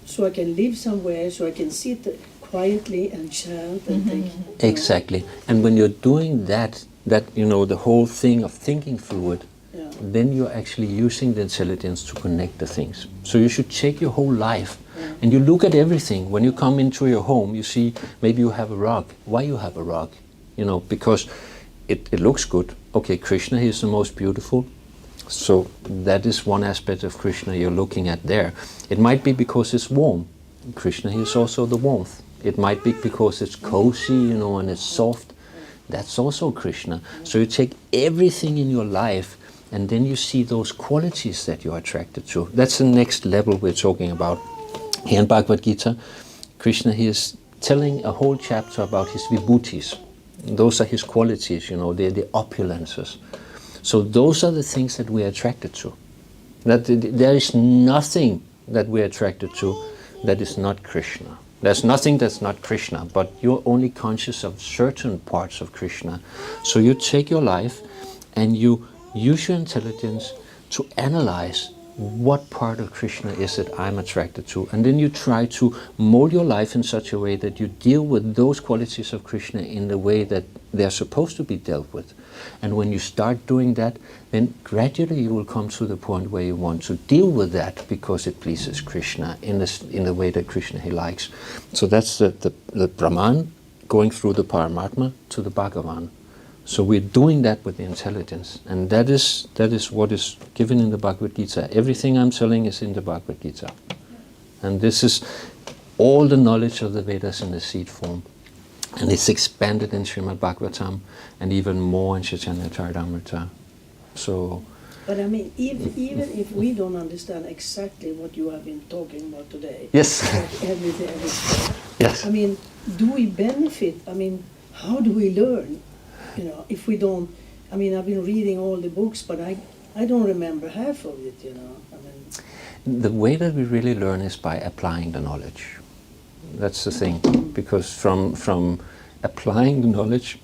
So I can live somewhere, so I can sit quietly and chant and think. Exactly. And when you're doing that the whole thing of thinking through it, then you're actually using the intelligence to connect the things. So you should check your whole life. And you look at everything. When you come into your home, you see maybe you have a rug. Why you have a rug? Because it looks good. Okay, Krishna, he is the most beautiful. So that is one aspect of Krishna you're looking at there. It might be because it's warm. Krishna, he is also the warmth. It might be because it's cozy, and it's soft. That's also Krishna. So you take everything in your life and then you see those qualities that you're attracted to. That's the next level we're talking about. Here in Bhagavad Gita, Krishna, he is telling a whole chapter about his vibhutis. Those are his qualities, they're the opulences. So those are the things that we're attracted to. That there is nothing that we're attracted to that is not Krishna. There's nothing that's not Krishna, but you're only conscious of certain parts of Krishna. So you take your life and you use your intelligence to analyze what part of Krishna is it I'm attracted to. And then you try to mold your life in such a way that you deal with those qualities of Krishna in the way that they're supposed to be dealt with. And when you start doing that, then gradually you will come to the point where you want to deal with that because it pleases Krishna in the way that Krishna he likes. So that's the Brahman going through the Paramatma to the Bhagavan. So we're doing that with the intelligence, and that is what is given in the Bhagavad Gita. Everything I'm telling is in the Bhagavad Gita. And this is all the knowledge of the Vedas in the seed form. And it's expanded in Srimad Bhagavatam and even more in Chaitanya Charitamrita. So, but I mean, even if we don't understand exactly what you have been talking about today, yes. everything, Yes. I mean, do we benefit? I mean, how do we learn? If we don't, I mean, I've been reading all the books, but I don't remember half of it, I mean, the way that we really learn is by applying the knowledge. That's the thing, because from applying the knowledge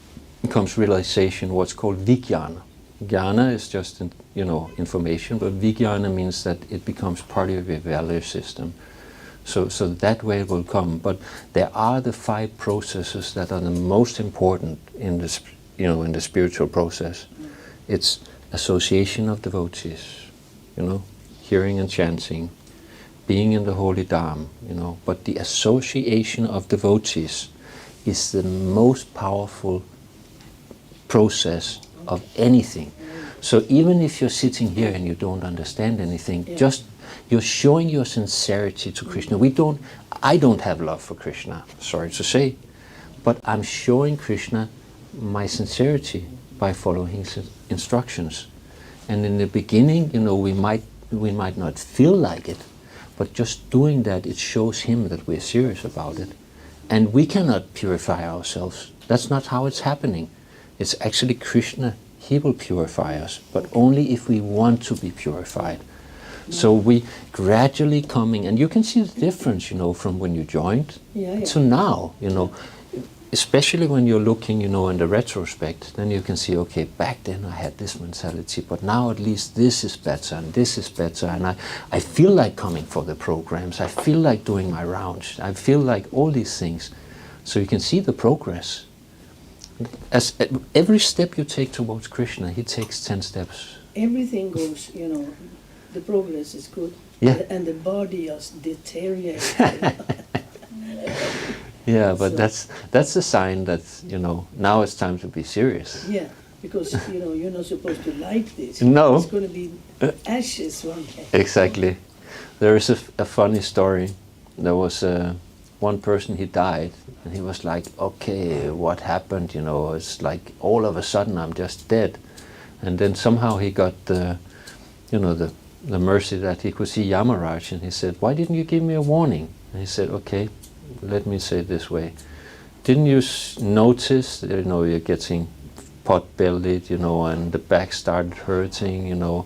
comes realization, what's called vijnana. Jnana is just information, but vijnana means that it becomes part of your value system. So that way it will come. But there are the 5 processes that are the most important in the in the spiritual process. It's association of devotees, hearing and chanting, being in the holy dham, But the association of devotees is the most powerful process of anything. So even if you're sitting here and you don't understand anything, just you're showing your sincerity to Krishna. I don't have love for Krishna, sorry to say, but I'm showing Krishna my sincerity by following his instructions. And in the beginning, we might not feel like it, but just doing that, it shows him that we're serious about it. And we cannot purify ourselves. That's not how it's happening. It's actually Krishna. He will purify us, but only if we want to be purified. So we gradually coming, and you can see the difference, from when you joined to now, especially when you're looking, in the retrospect, then you can see, okay, back then I had this mentality, but now at least this is better and this is better, and I feel like coming for the programs, I feel like doing my rounds, I feel like all these things. So you can see the progress. As every step you take towards Krishna, he takes 10 steps. Everything goes, the progress is good, and the body is deteriorating. Yeah, but that's a sign that, now it's time to be serious. Yeah, because, you're not supposed to like this. No. It's going to be ashes one day. Exactly. There is a funny story. There was one person, he died, and he was like, okay, what happened? It's like all of a sudden I'm just dead. And then somehow he got the mercy that he could see Yamaraj, and he said, why didn't you give me a warning? And he said, okay, let me say it this way. Didn't you notice, you're getting pot-bellied, and the back started hurting,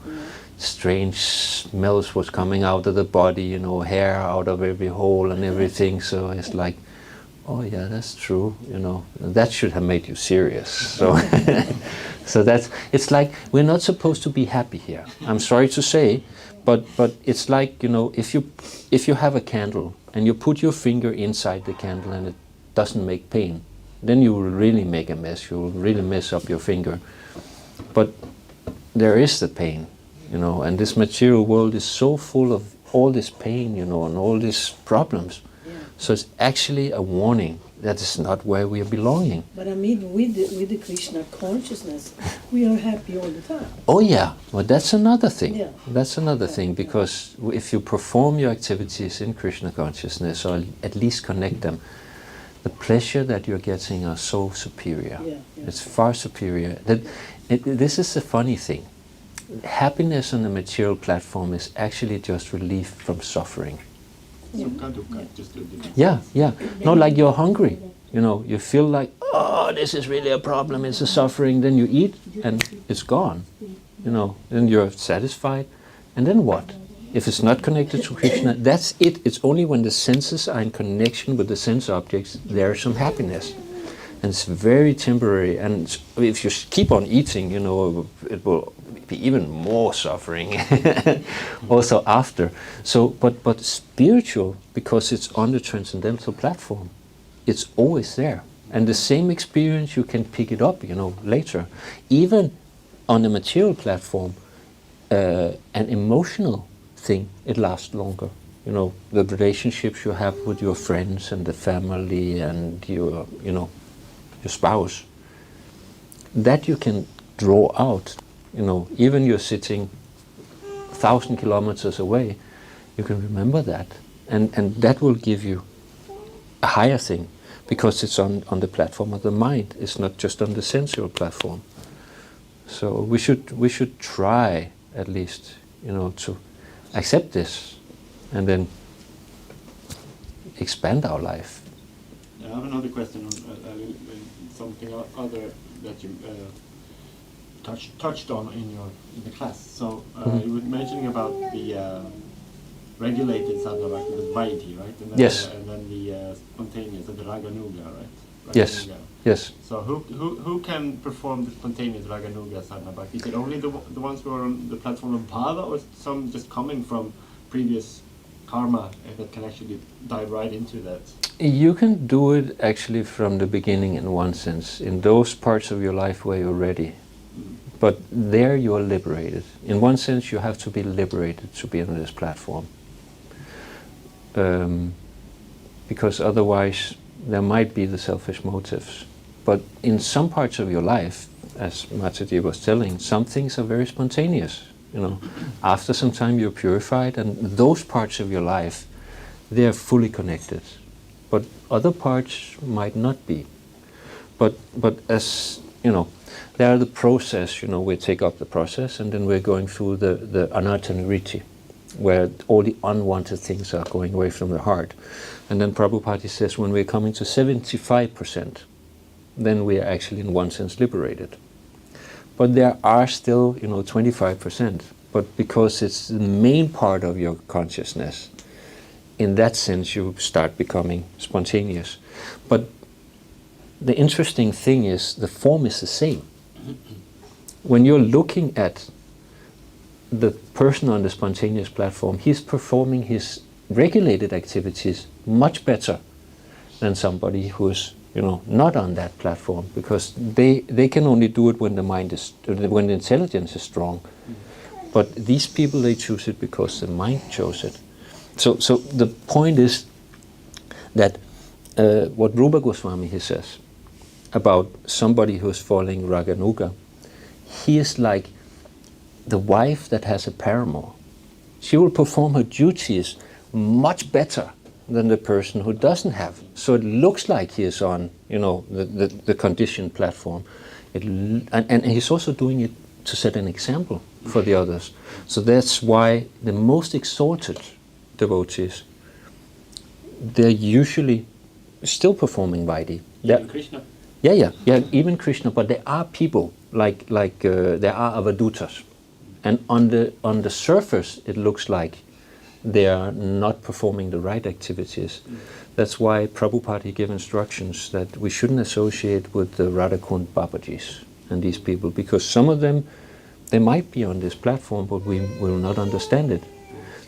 strange smells was coming out of the body, hair out of every hole and everything. So it's like, oh yeah, that's true, that should have made you serious. So, so it's like we're not supposed to be happy here. I'm sorry to say, but it's like, if you have a candle and you put your finger inside the candle and it doesn't make pain, then you will really make a mess. You will really mess up your finger. But there is the pain, and this material world is so full of all this pain, and all these problems. Yeah. So it's actually a warning that is not where we are belonging. But with the Krishna consciousness, we are happy all the time. Oh yeah, well that's another thing. Yeah. That's another thing, because if you perform your activities in Krishna consciousness, or at least connect them, the pleasure that you're getting are so superior. Yeah, yeah. It's far superior. This is the funny thing. Happiness on the material platform is actually just relief from suffering. Yeah. No, like you're hungry. You feel like, oh, this is really a problem, it's a suffering. Then you eat and it's gone. Then you're satisfied. And then what? If it's not connected to Krishna, that's it. It's only when the senses are in connection with the sense objects, there's some happiness. And it's very temporary. And if you keep on eating, it will be even more suffering also after. So, but spiritual, because it's on the transcendental platform, it's always there. And the same experience, you can pick it up, later. Even on the material platform, an emotional thing, it lasts longer. The relationships you have with your friends and the family and your spouse, that you can draw out. Even you're sitting 1,000 kilometers away, you can remember that, and that will give you a higher thing, because it's on the platform of the mind. It's not just on the sensual platform. So we should try at least, to accept this, and then expand our life. I have another question on something other that you touched on in the class. So you were mentioning about the regulated sadhana bhakti with vaidhi, right? And then, yes. And then the spontaneous, the raganuga, right? Yes. Raganuga. Yes. So who can perform the spontaneous raganuga sadhana bhakti? Is it only the ones who are on the platform of bhava, or some just coming from previous karma that can actually dive right into that? You can do it actually from the beginning in one sense, in those parts of your life where you're ready. But there you are liberated. In one sense, you have to be liberated to be on this platform. Because otherwise there might be the selfish motives. But in some parts of your life, as Mataji was telling, some things are very spontaneous. You know, after some time you're purified, and those parts of your life, they are fully connected. But other parts might not be. But as you know, there are the process. You know, we take up the process, and then we're going through the anartanuriti, where all the unwanted things are going away from the heart. And then Prabhupada says when we're coming to 75%, then we are actually in one sense liberated. But there are still, 25%. But because it's the main part of your consciousness, in that sense you start becoming spontaneous. But the interesting thing is the form is the same. When you're looking at the person on the spontaneous platform, he's performing his regulated activities much better than somebody who's not on that platform, because they can only do it when the mind is, when the intelligence is strong. But these people, they choose it because the mind chose it. So the point is that what Rupa Goswami he says about somebody who's following Raganuga, he is like the wife that has a paramour. She will perform her duties much better than the person who doesn't have. So it looks like he is on, the conditioned platform. And he's also doing it to set an example for the others. So that's why the most exalted devotees, they're usually still performing Vaidhi. Even Krishna? Yeah, even Krishna. But there are people like there are avadutas, and on the surface it looks like they are not performing the right activities. That's why Prabhupada gave instructions that we shouldn't associate with the Radhakund Babajis and these people, because some of them, they might be on this platform, but we will not understand it.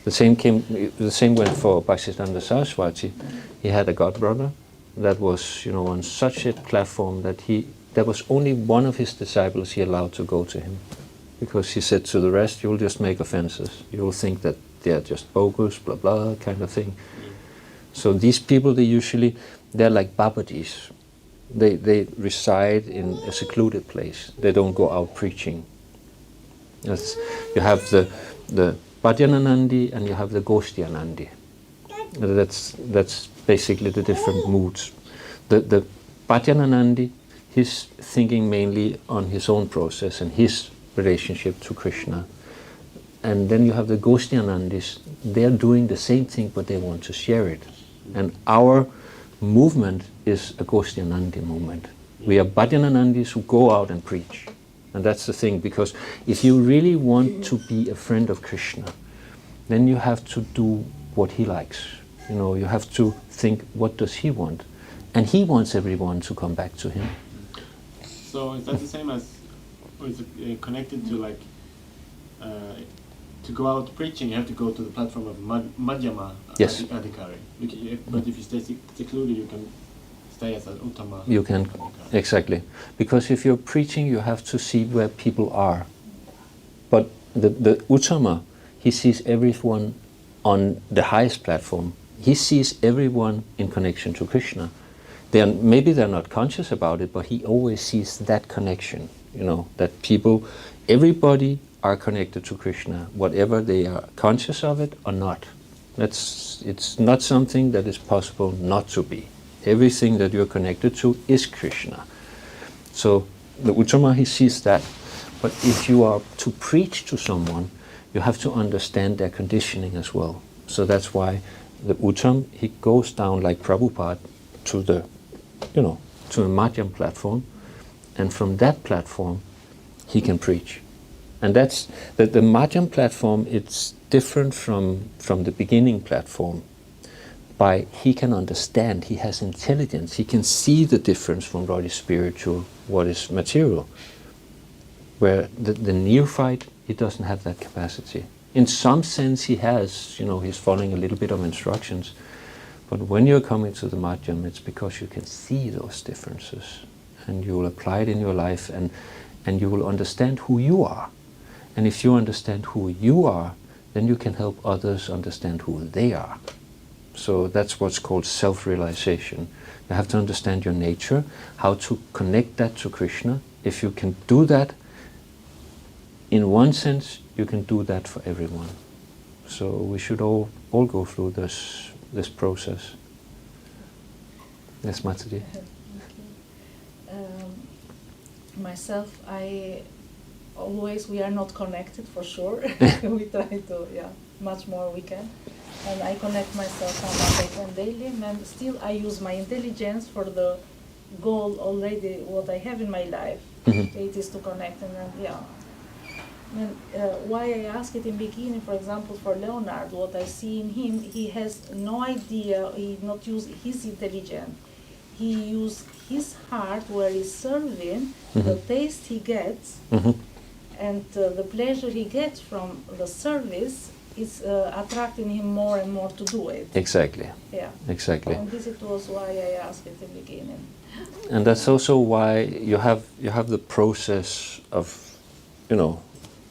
The same went for Bhaktisiddhanta Saraswati. He had a godbrother that was, on such a platform that there was only one of his disciples he allowed to go to him, because he said to the rest, you'll just make offenses. You'll think that they're just bogus, blah blah, kind of thing. So these people, they're like Babajis. They reside in a secluded place. They don't go out preaching. You have the Bhajananandi and you have the Goshtyanandi. That's basically the different moods. The Bhajananandi, he's thinking mainly on his own process and his relationship to Krishna. And then you have the Goshtyanandis. They're doing the same thing, but they want to share it. And our movement is a Goshtyanandi movement. We are Bhajananandis who go out and preach. And that's the thing, because if you really want to be a friend of Krishna, then you have to do what he likes. You have to think, what does he want? And he wants everyone to come back to him. So is that the same as, or is it connected to to go out preaching, you have to go to the platform of Madhyama Yes. Adhikari. But if you stay secluded, you can stay as an Uttama. You can, Adhikari. exactly. Because if you're preaching, you have to see where people are. But the Uttama, he sees everyone on the highest platform. He sees everyone in connection to Krishna. Maybe they're not conscious about it, but he always sees that connection, that people, everybody are connected to Krishna, whatever they are conscious of it or not. It's not something that is possible not to be. Everything that you're connected to is Krishna. So the Uttama, he sees that. But if you are to preach to someone, you have to understand their conditioning as well. So that's why the Uttam, he goes down like Prabhupada to the Madhyam platform, and from that platform he can preach. And that's the Madhyam platform, it's different from the beginning platform. He can understand, he has intelligence, he can see the difference from what is spiritual, what is material. Where the neophyte, he doesn't have that capacity. In some sense he has, he's following a little bit of instructions. But when you're coming to the Madhyam, it's because you can see those differences. And you will apply it in your life, and you will understand who you are. And if you understand who you are, then you can help others understand who they are. So that's what's called self-realization. You have to understand your nature, how to connect that to Krishna. If you can do that, in one sense, you can do that for everyone. So we should all go through this process. Yes, Mataji? Myself, we are not connected for sure. We try to, much more we can. And I connect myself on what I can daily, and still I use my intelligence for the goal already, what I have in my life. It is to connect, and And why I asked it in beginning, for example, for Leonard, what I see in him, he has no idea, he not use his intelligence. He use his heart where he's serving, the taste he gets, and the pleasure he gets from the service is attracting him more and more to do it. Exactly. Yeah. Exactly. And this it was why I asked it in the beginning. And that's also why you have the process of,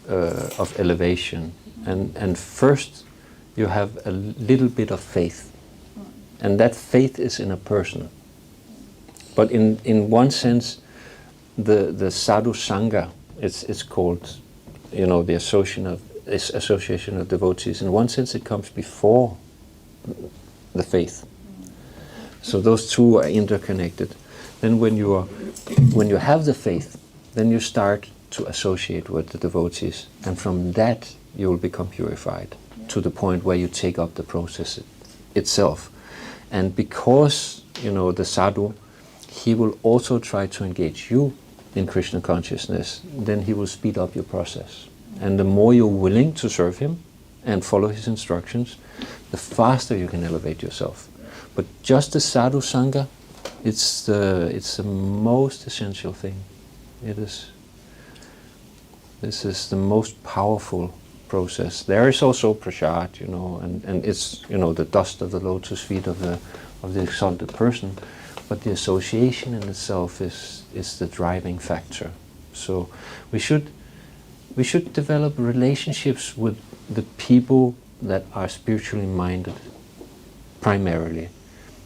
of elevation, and first you have a little bit of faith, and that faith is in a person. But in one sense, the sadhu sangha, it's called, the association of devotees. In one sense, it comes before the faith. So those two are interconnected. Then when you have the faith, then you start to associate with the devotees, and from that you will become purified to the point where you take up the process itself. And because the sadhu, he will also try to engage you in Krishna consciousness, then he will speed up your process. And the more you're willing to serve him and follow his instructions, the faster you can elevate yourself. But just the sadhu sangha, it's the most essential thing. It is. This is the most powerful process. There is also prasad, and it's the dust of the lotus feet of the exalted person, but the association in itself is the driving factor. So we should develop relationships with the people that are spiritually minded primarily,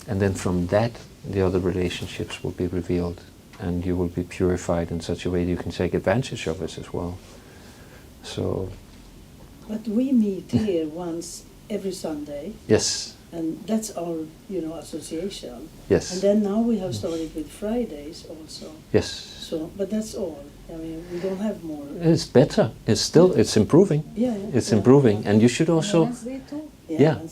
and then from that the other relationships will be revealed, and you will be purified in such a way that you can take advantage of it as well. So. But we meet here once every Sunday. Yes. And that's our, association. Yes. And then now we have started with Fridays also. Yes. So, but that's all. I mean, we don't have more. It's better. It's improving. Yeah. It's improving, and you should also. Wednesday too? Yeah.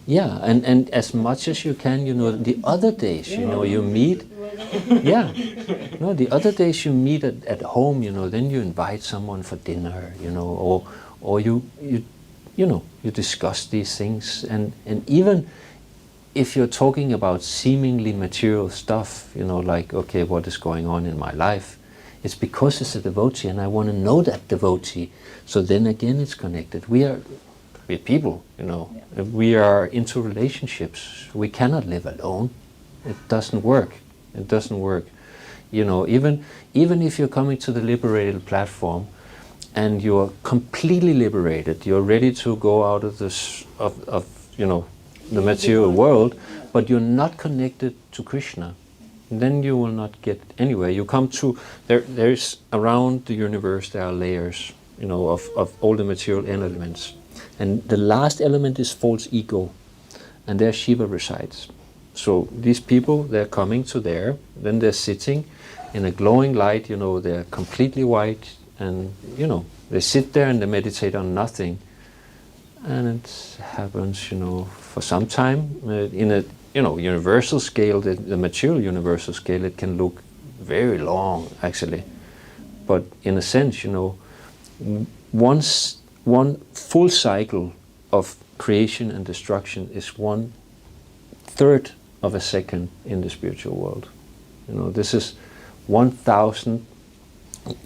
Yeah. And as much as you can, the other days, you meet. Yeah. No, the other days you meet at home, then you invite someone for dinner, or you discuss these things, and even if you're talking about seemingly material stuff, like, okay, what is going on in my life, it's because it's a devotee and I want to know that devotee. So then again, it's connected. We're people, we are into relationships. We cannot live alone. It doesn't work. It doesn't work. Even if you're coming to the liberated platform and you're completely liberated, you're ready to go out of this, the material world, but you're not connected to Krishna, then you will not get anywhere. You come to, there's around the universe, there are layers, of all the material elements. And the last element is false ego, and there Shiva resides. So these people, they're coming to there, then they're sitting in a glowing light, they're completely white, and, they sit there and they meditate on nothing. And it happens, for some time, in a, universal scale, the material universal scale, it can look very long, actually. But in a sense, one full cycle of creation and destruction is 1/3 of a second in the spiritual world. This is 1,000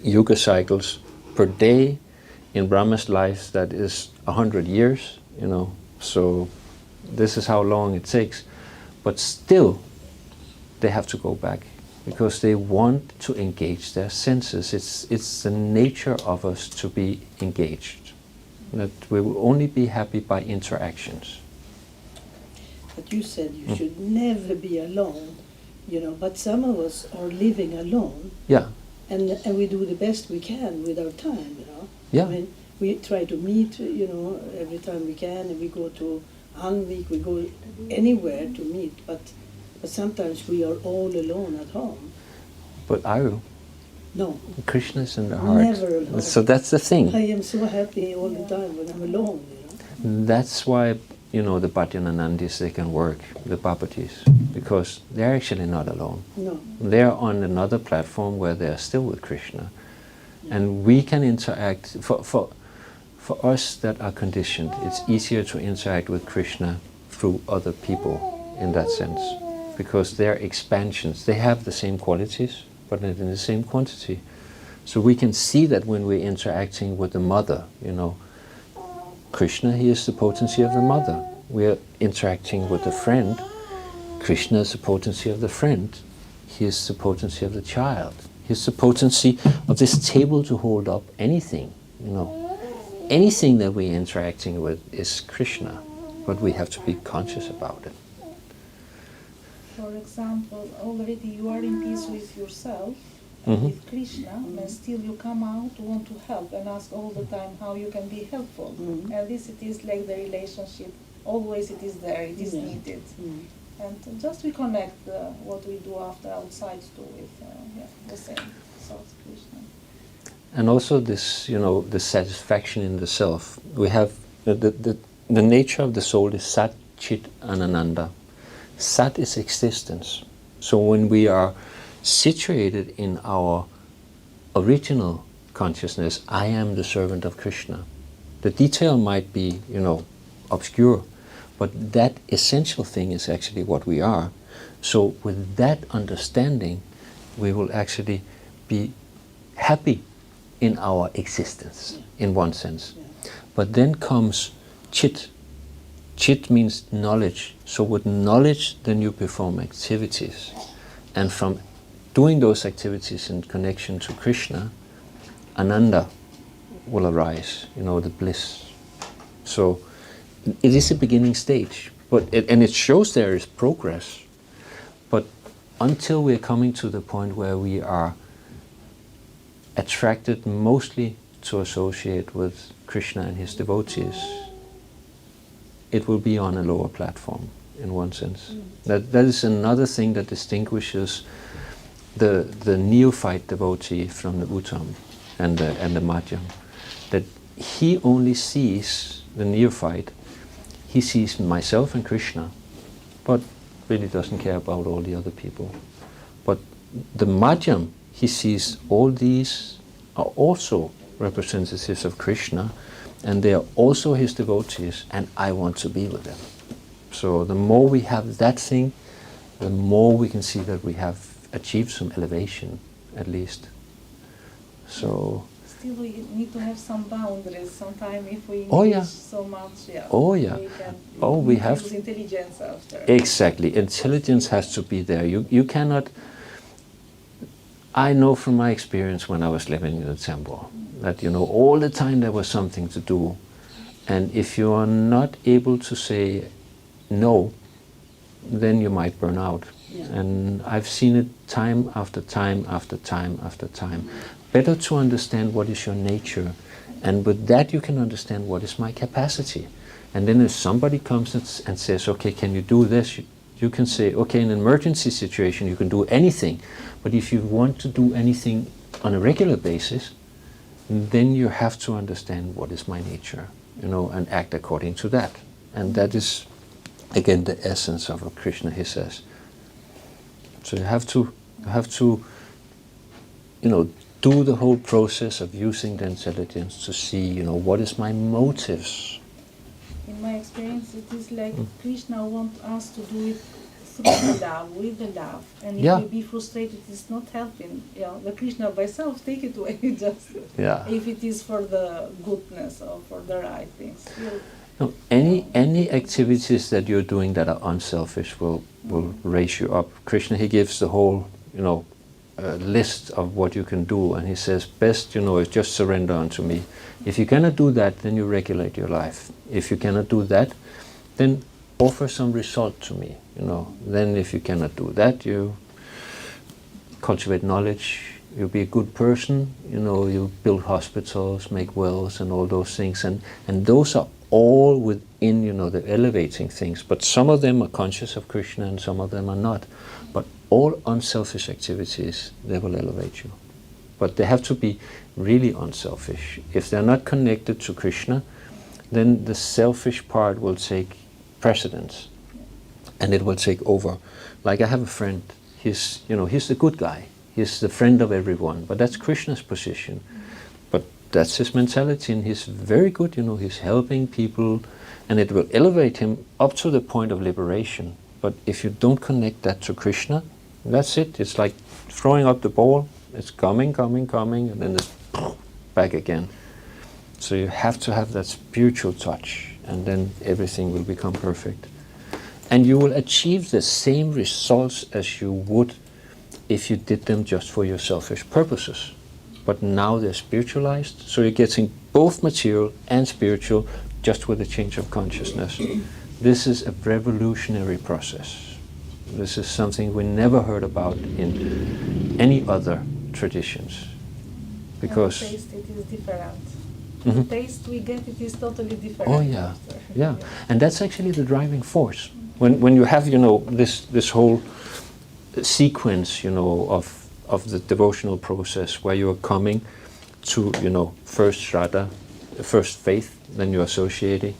yuga cycles per day in Brahma's life that is 100 years, so this is how long it takes. But still, they have to go back because they want to engage their senses. It's the nature of us to be engaged. That we will only be happy by interactions. But you said you should never be alone, but some of us are living alone. Yeah. And we do the best we can with our time, Yeah. I mean, we try to meet, every time we can, and we go to Anvik, we go anywhere to meet, but sometimes we are all alone at home. But are you? No, Krishna is in the heart. never alone. So that's the thing. I am so happy all the time when I'm alone, That's why, the Bhajananandis, they can work, the Babatis, because they're actually not alone. No, They're on another platform where they're still with Krishna. And we can interact, for us that are conditioned, it's easier to interact with Krishna through other people in that sense. Because they're expansions. They have the same qualities, but not in the same quantity. So we can see that when we're interacting with the mother, Krishna, he is the potency of the mother. We're interacting with a friend. Krishna is the potency of the friend. He is the potency of the child. He's the potency of this table to hold up anything, Anything that we're interacting with is Krishna, but we have to be conscious about it. For example, already you are in peace with yourself, Mhm. with Krishna, and still you come out, want to help, and ask all the time how you can be helpful. And this, it is like the relationship, always it is there, it is needed. And just we connect what we do after outside too with the same South Krishna. And also this, the satisfaction in the self. We have, the nature of the soul is Sat, Chit, and Ananda. Sat is existence. So when we are situated in our original consciousness, I am the servant of Krishna. The detail might be, obscure, but that essential thing is actually what we are. So with that understanding, we will actually be happy in our existence, in one sense. But then comes Chit. Chit means knowledge. So with knowledge, then you perform activities. And from doing those activities in connection to Krishna, Ananda will arise, the bliss. So it is a beginning stage, and it shows there is progress. But until we're coming to the point where we are attracted mostly to associate with Krishna and his devotees, it will be on a lower platform, in one sense. That is another thing that distinguishes the neophyte devotee from the Uttam and the Madhyam. That he only sees, the neophyte, he sees myself and Krishna, but really doesn't care about all the other people. But the Madhyam, he sees all these are also representatives of Krishna, and they are also his devotees, and I want to be with them. So the more we have that thing, the more we can see that we have achieved some elevation, at least. So Still we need to have some boundaries. Sometimes if we Oh, engage yeah. so much, Oh, yeah. we can We have use intelligence after. exactly. Intelligence has to be there. You cannot. I know from my experience when I was living in the temple that all the time there was something to do, and if you are not able to say no, then you might burn out. And I've seen it time after time after time after time. Better to understand what is your nature, and with that you can understand what is my capacity. And then if somebody comes and says, okay, can you do this? You can say, okay, in an emergency situation you can do anything, but if you want to do anything on a regular basis, then you have to understand what is my nature, and act according to that. And that is, again, the essence of what Krishna, he says. So you have to, do the whole process of using the intelligence to see, what is my motives. In my experience, it is like Krishna wants us to do it through the love, with the love. And if Yeah. we be frustrated, it's not helping. The Krishna by self take it away. Just Yeah. if it is for the goodness or for the right things. No, any activities that you're doing that are unselfish will raise you up. Krishna, he gives the whole, list of what you can do, and he says, best, is just surrender unto me. If you cannot do that, then you regulate your life. If you cannot do that, then offer some result to me. Then if you cannot do that, you cultivate knowledge. You be a good person. You build hospitals, make wells, and all those things, and those are all within, the elevating things. But some of them are conscious of Krishna and some of them are not. But all unselfish activities, they will elevate you. But they have to be really unselfish. If they're not connected to Krishna, then the selfish part will take precedence and it will take over. Like I have a friend, he's the good guy. He's the friend of everyone, but that's Krishna's position. But that's his mentality, and he's very good, he's helping people, and it will elevate him up to the point of liberation. But if you don't connect that to Krishna, that's it. It's like throwing up the ball. It's coming, and then it's back again. So you have to have that spiritual touch, and then everything will become perfect. And you will achieve the same results as you would if you did them just for your selfish purposes. But now they're spiritualized, so you're getting both material and spiritual just with a change of consciousness. This is a revolutionary process. This is something we never heard about in any other traditions. Because and the taste, it is different. Mhm. The taste we get, it is totally different. oh yeah, yeah, and that's actually the driving force. When you have this whole sequence of the devotional process where you are coming to first Shraddha, first faith, then you're associating,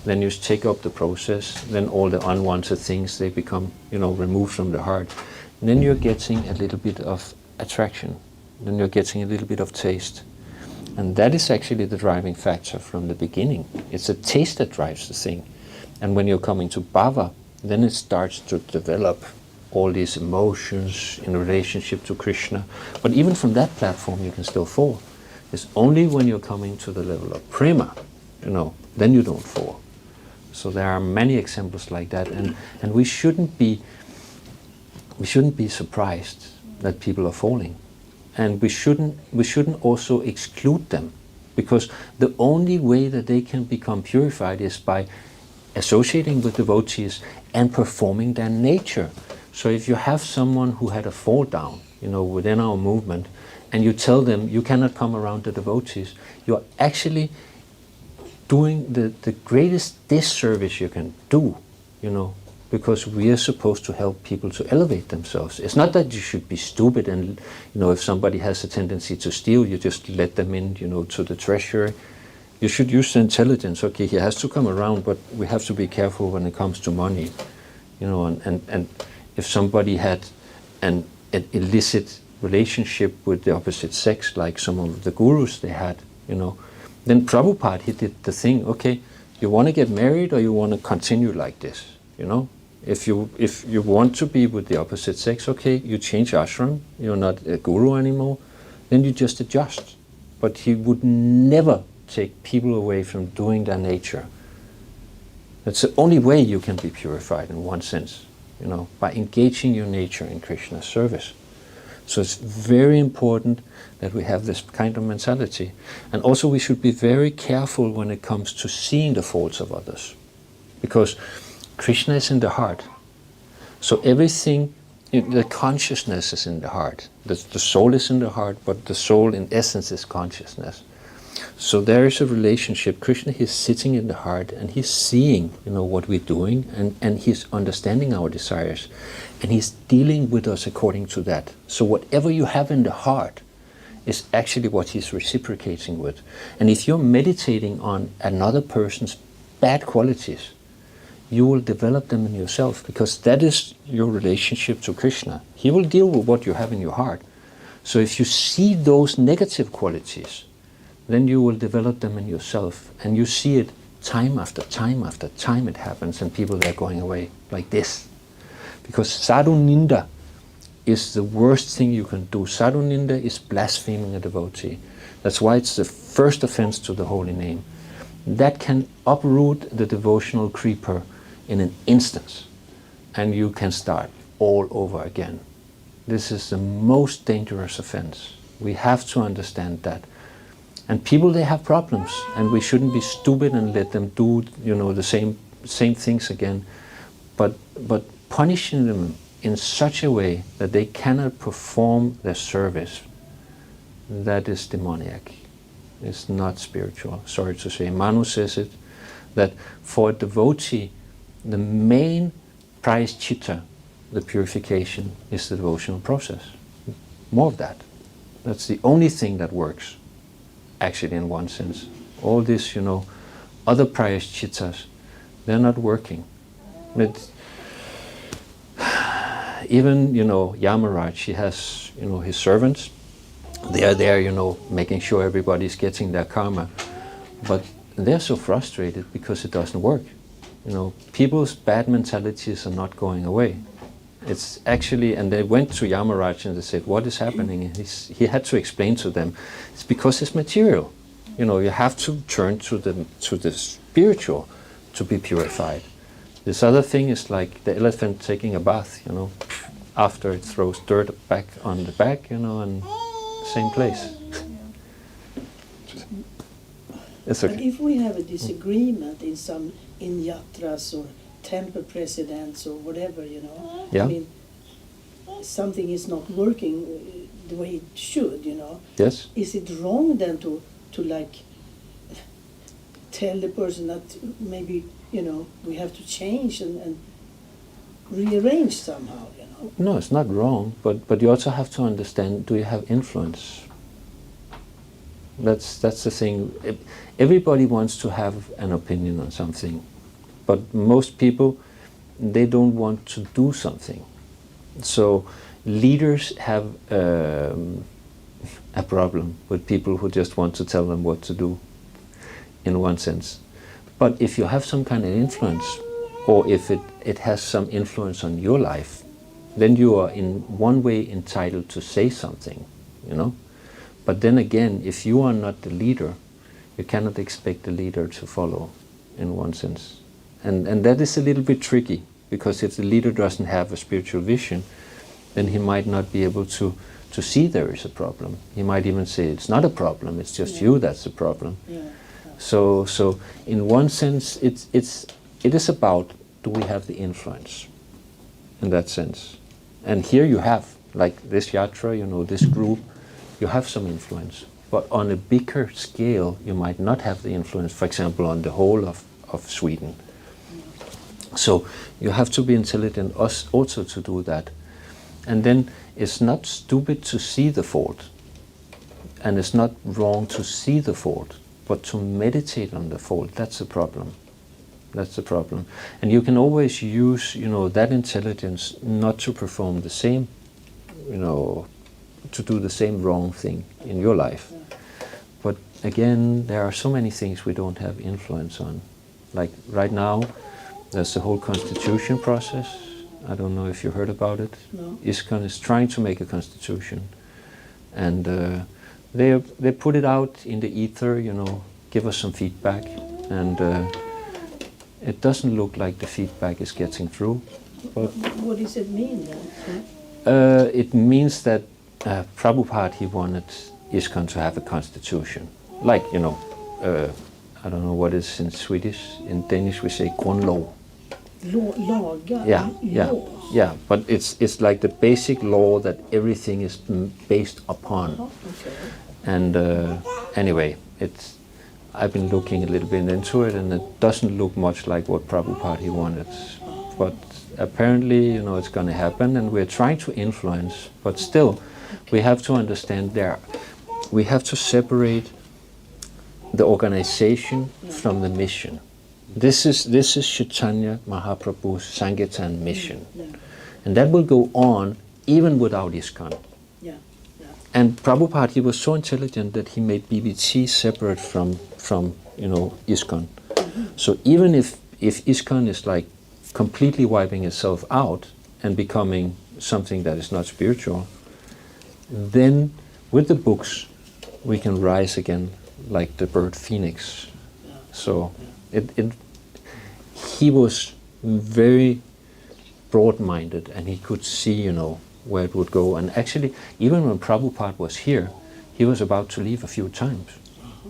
then you take up the process, then all the unwanted things, they become removed from the heart, and then you're getting a little bit of attraction, then you're getting a little bit of taste. And that is actually the driving factor from the beginning. It's a taste that drives the thing. And when you're coming to bhava, then it starts to develop all these emotions in relationship to Krishna. But even from that platform you can still fall. It's only when you're coming to the level of prema, then you don't fall. So there are many examples like that, and we shouldn't be surprised that people are falling. And we shouldn't also exclude them, because the only way that they can become purified is by associating with devotees and performing their nature. So if you have someone who had a fall down, within our movement, and you tell them you cannot come around the devotees, you are actually doing the greatest disservice you can do, because we are supposed to help people to elevate themselves. It's not that you should be stupid and, if somebody has a tendency to steal, you just let them in, to the treasury. You should use the intelligence. Okay, he has to come around, but we have to be careful when it comes to money, and if somebody had an illicit relationship with the opposite sex, like some of the gurus they had, then Prabhupada, he did the thing, okay, you want to get married or you want to continue like this, If you want to be with the opposite sex, okay, you change ashram, you're not a guru anymore, then you just adjust. But he would never take people away from doing their nature. That's the only way you can be purified in one sense, by engaging your nature in Krishna's service. So it's very important that we have this kind of mentality. And also we should be very careful when it comes to seeing the faults of others. Because Krishna is in the heart. So everything, the consciousness is in the heart. The soul is in the heart, but the soul in essence is consciousness. So there is a relationship. Krishna, he's sitting in the heart and he's seeing, what we're doing, and he's understanding our desires. And he's dealing with us according to that. So whatever you have in the heart is actually what he's reciprocating with. And if you're meditating on another person's bad qualities, you will develop them in yourself, because that is your relationship to Krishna. He will deal with what you have in your heart. So if you see those negative qualities, then you will develop them in yourself. And you see it time after time after time it happens, and people are going away like this. Because sadhu ninda is the worst thing you can do. Sadhu ninda is blaspheming a devotee. That's why it's the first offense to the holy name. That can uproot the devotional creeper in an instant, and you can start all over again. This is the most dangerous offense. We have to understand that. And people, they have problems, and we shouldn't be stupid and let them do, the same things again. But punishing them in such a way that they cannot perform their service, that is demoniac. It's not spiritual. Sorry to say. Manu says it, that for a devotee, the main prayaschitta, the purification, is the devotional process. More of that. That's the only thing that works, actually, in one sense. All this, other prayaschittas, they're not working. Even, Yamaraj, he has, his servants. They are there, making sure everybody's getting their karma. But they're so frustrated because it doesn't work. People's bad mentalities are not going away. It's actually, and they went to Yamaraj and they said, what is happening? And he had to explain to them, it's because it's material. You have to turn to the spiritual to be purified. This other thing is like the elephant taking a bath, after it throws dirt back on the back, and same place. It's okay. But if we have a disagreement in yatras or temple presidents or whatever, Yeah. I mean, something is not working the way it should, Yes? Is it wrong then to like tell the person that maybe, we have to change and rearrange somehow, No, it's not wrong, but you also have to understand, do you have influence? That's the thing. Everybody wants to have an opinion on something, but most people, they don't want to do something. So leaders have a problem with people who just want to tell them what to do, in one sense. But if you have some kind of influence, or if it has some influence on your life, then you are in one way entitled to say something, But then again, if you are not the leader, you cannot expect the leader to follow, in one sense. And that is a little bit tricky, because if the leader doesn't have a spiritual vision, then he might not be able to see there is a problem. He might even say, it's not a problem, it's just you that's the problem. Yeah. So in one sense, it is about, do we have the influence, in that sense. And here you have, like this yatra, this group, you have some influence. But on a bigger scale, you might not have the influence, for example, on the whole of Sweden. So you have to be intelligent also to do that. And then it's not stupid to see the fault. And it's not wrong to see the fault. But to meditate on the fault, that's the problem. That's the problem. And you can always use, that intelligence not to perform the same, to do the same wrong thing in your life. But again, there are so many things we don't have influence on. Like right now, there's the whole constitution process. I don't know if you heard about it. No. ISKCON is trying to make a constitution. And they put it out in the ether, give us some feedback. And it doesn't look like the feedback is getting through. But What does it mean then? it means that Prabhupada, he wanted ISKCON to have a constitution. Like, I don't know what is in Swedish. In Danish we say grundlov. Lagar? Laws? Yeah. But it's like the basic law that everything is based upon. Oh, okay. And anyway, I've been looking a little bit into it, and it doesn't look much like what Prabhupada he wanted. But apparently, it's going to happen, and we're trying to influence. But still, we have to understand we have to separate the organization from the mission. This is Chaitanya Mahaprabhu's Sankirtan mission. Yeah. And that will go on even without ISKCON. Yeah. And Prabhupada, he was so intelligent that he made BBT separate from ISKCON. So even if ISKCON is like completely wiping itself out and becoming something that is not spiritual, then with the books we can rise again like the bird phoenix. So he was very broad-minded, and he could see, where it would go. And actually, even when Prabhupada was here, he was about to leave a few times.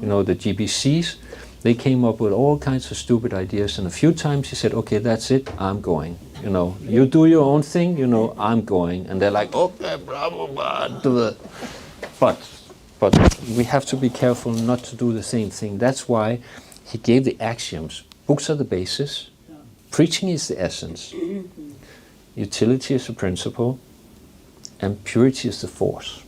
The GBCs, they came up with all kinds of stupid ideas, and a few times he said, okay, that's it, I'm going. You do your own thing, I'm going. And they're like, okay, Prabhupada, do it. But we have to be careful not to do the same thing. That's why he gave the axioms. Books are the basis. Preaching is the essence. Utility is the principle. And purity is the force.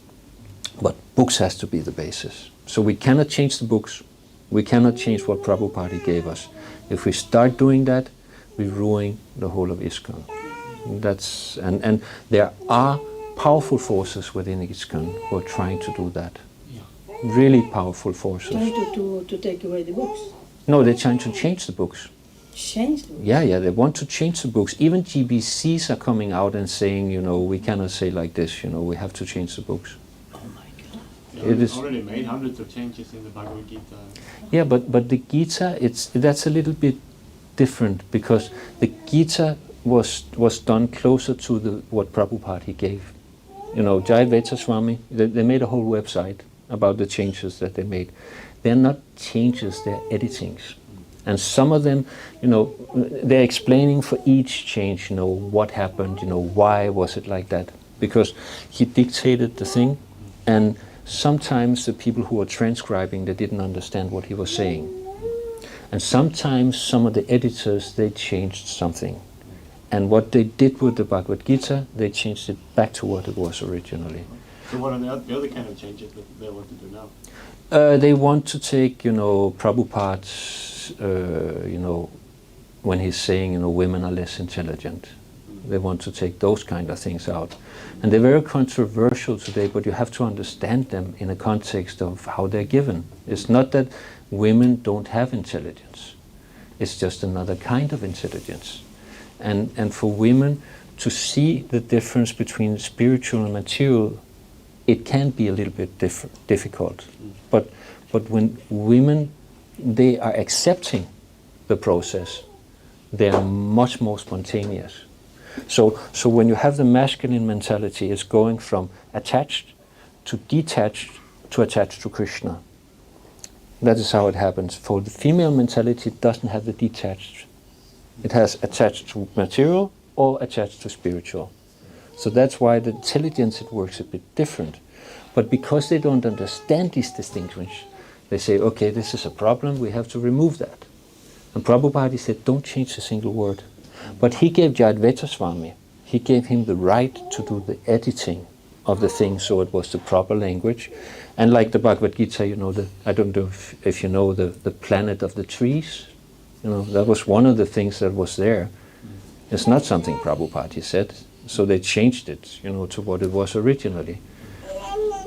But books has to be the basis. So we cannot change the books. We cannot change what Prabhupada gave us. If we start doing that, we ruin the whole of ISKCON. And there are powerful forces within ISKCON who are trying to do that. Really powerful forces. Trying to take away the books. No, they're trying to change the books. Change the books? Yeah, they want to change the books. Even GBCs are coming out and saying, we cannot say like this, we have to change the books. Oh my God. It is already made hundreds of changes in the Bhagavad Gita. Yeah, but the Gita, that's a little bit different, because the Gita was done closer to what Prabhupada he gave. Jai Veta Swami, they made a whole website about the changes that they made. They're not changes, they're editings. And some of them, they're explaining for each change, what happened, why was it like that. Because he dictated the thing, and sometimes the people who were transcribing, they didn't understand what he was saying. And sometimes some of the editors, they changed something. And what they did with the Bhagavad Gita, they changed it back to what it was originally. So what are the other kind of changes that they want to do now? They want to take, Prabhupada's, when he's saying, women are less intelligent. They want to take those kind of things out. And they're very controversial today, but you have to understand them in a context of how they're given. It's not that women don't have intelligence. It's just another kind of intelligence. And for women to see the difference between spiritual and material, it can be a little bit difficult. But when women, they are accepting the process, they are much more spontaneous. So when you have the masculine mentality, it's going from attached to detached to attached to Krishna. That is how it happens. For the female mentality, it doesn't have the detached. It has attached to material or attached to spiritual. So that's why the intelligence, it works a bit different. But because they don't understand these distinctions, they say, okay, this is a problem, we have to remove that. And Prabhupada said, don't change a single word. But he gave Jayadvaita Swami, he gave him the right to do the editing of the thing, so it was the proper language. And like the Bhagavad Gita, I don't know if you know the planet of the trees, that was one of the things that was there. It's not something Prabhupada said, so they changed it, to what it was originally.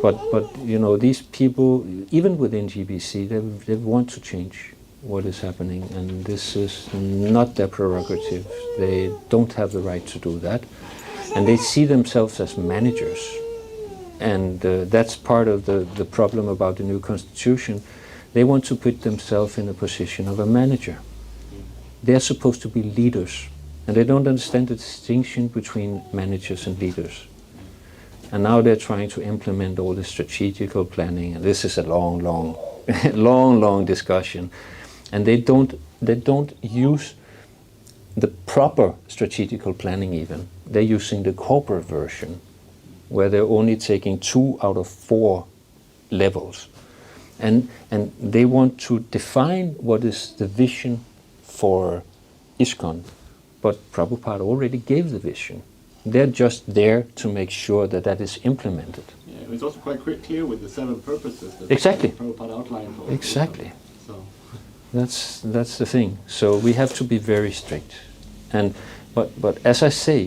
But these people, even within GBC, they want to change what is happening, and this is not their prerogative. They don't have the right to do that, and they see themselves as managers. And that's part of the problem about the new constitution. They want to put themselves in a position of a manager. They're supposed to be leaders, and they don't understand the distinction between managers and leaders. And now they're trying to implement all the strategical planning, and this is a long, long discussion. And they don't use the proper strategical planning even. They're using the corporate version, where they're only taking 2 out of 4 levels. And they want to define what is the vision for ISKCON, but Prabhupada already gave the vision. They're just there to make sure that that is implemented. Yeah, it's also quite clear with the 7 purposes that Exactly. Prabhupada outlined for Exactly. So. That's the thing. So we have to be very strict. But as I say,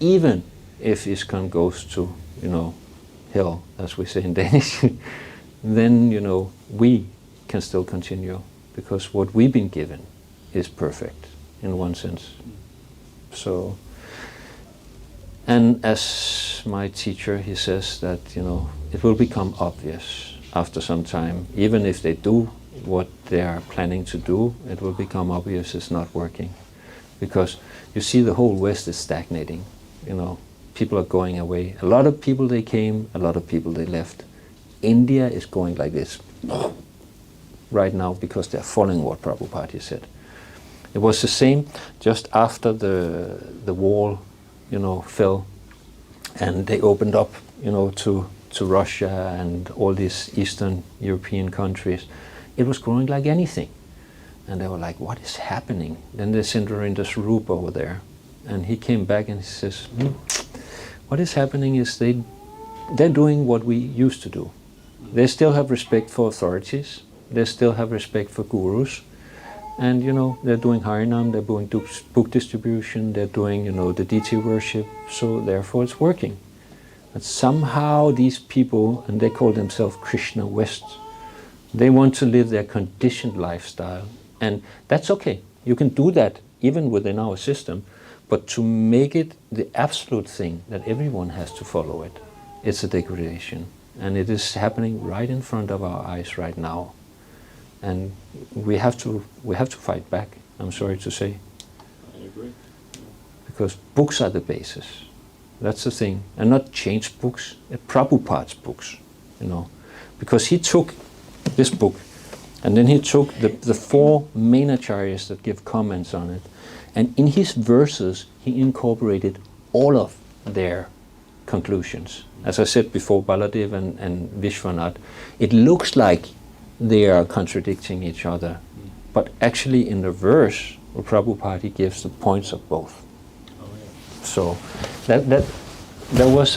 even if ISKCON goes to, hell, as we say in Danish, then, we can still continue, because what we've been given is perfect, in one sense. So, And as my teacher, he says that, it will become obvious after some time. Even if they do what they are planning to do, it will become obvious it's not working. Because you see the whole West is stagnating. People are going away. A lot of people, they came, a lot of people, they left. India is going like this right now because they're following what Prabhupada said. It was the same just after the wall, fell, and they opened up, to Russia and all these Eastern European countries. It was growing like anything. And they were like, what is happening? Then they sent Narendra Swarup over there. And he came back and he says, what is happening is they're doing what we used to do. They still have respect for authorities. They still have respect for gurus. And, they're doing Harinam, they're doing book distribution, they're doing, the deity worship. So therefore it's working. But somehow these people, and they call themselves Krishna West, they want to live their conditioned lifestyle. And that's okay. You can do that even within our system. But to make it the absolute thing that everyone has to follow it, it's a degradation. And it is happening right in front of our eyes right now. And we have to fight back, I'm sorry to say. I agree. Because books are the basis. That's the thing. And not changed books, Prabhupada's books, Because he took this book, and then he took the four main acharyas that give comments on it. And in his verses, he incorporated all of their conclusions. As I said before, Baladev and Vishwanath, it looks like they are contradicting each other. But actually in the verse, Prabhupada gives the points of both. Oh, yeah. So that was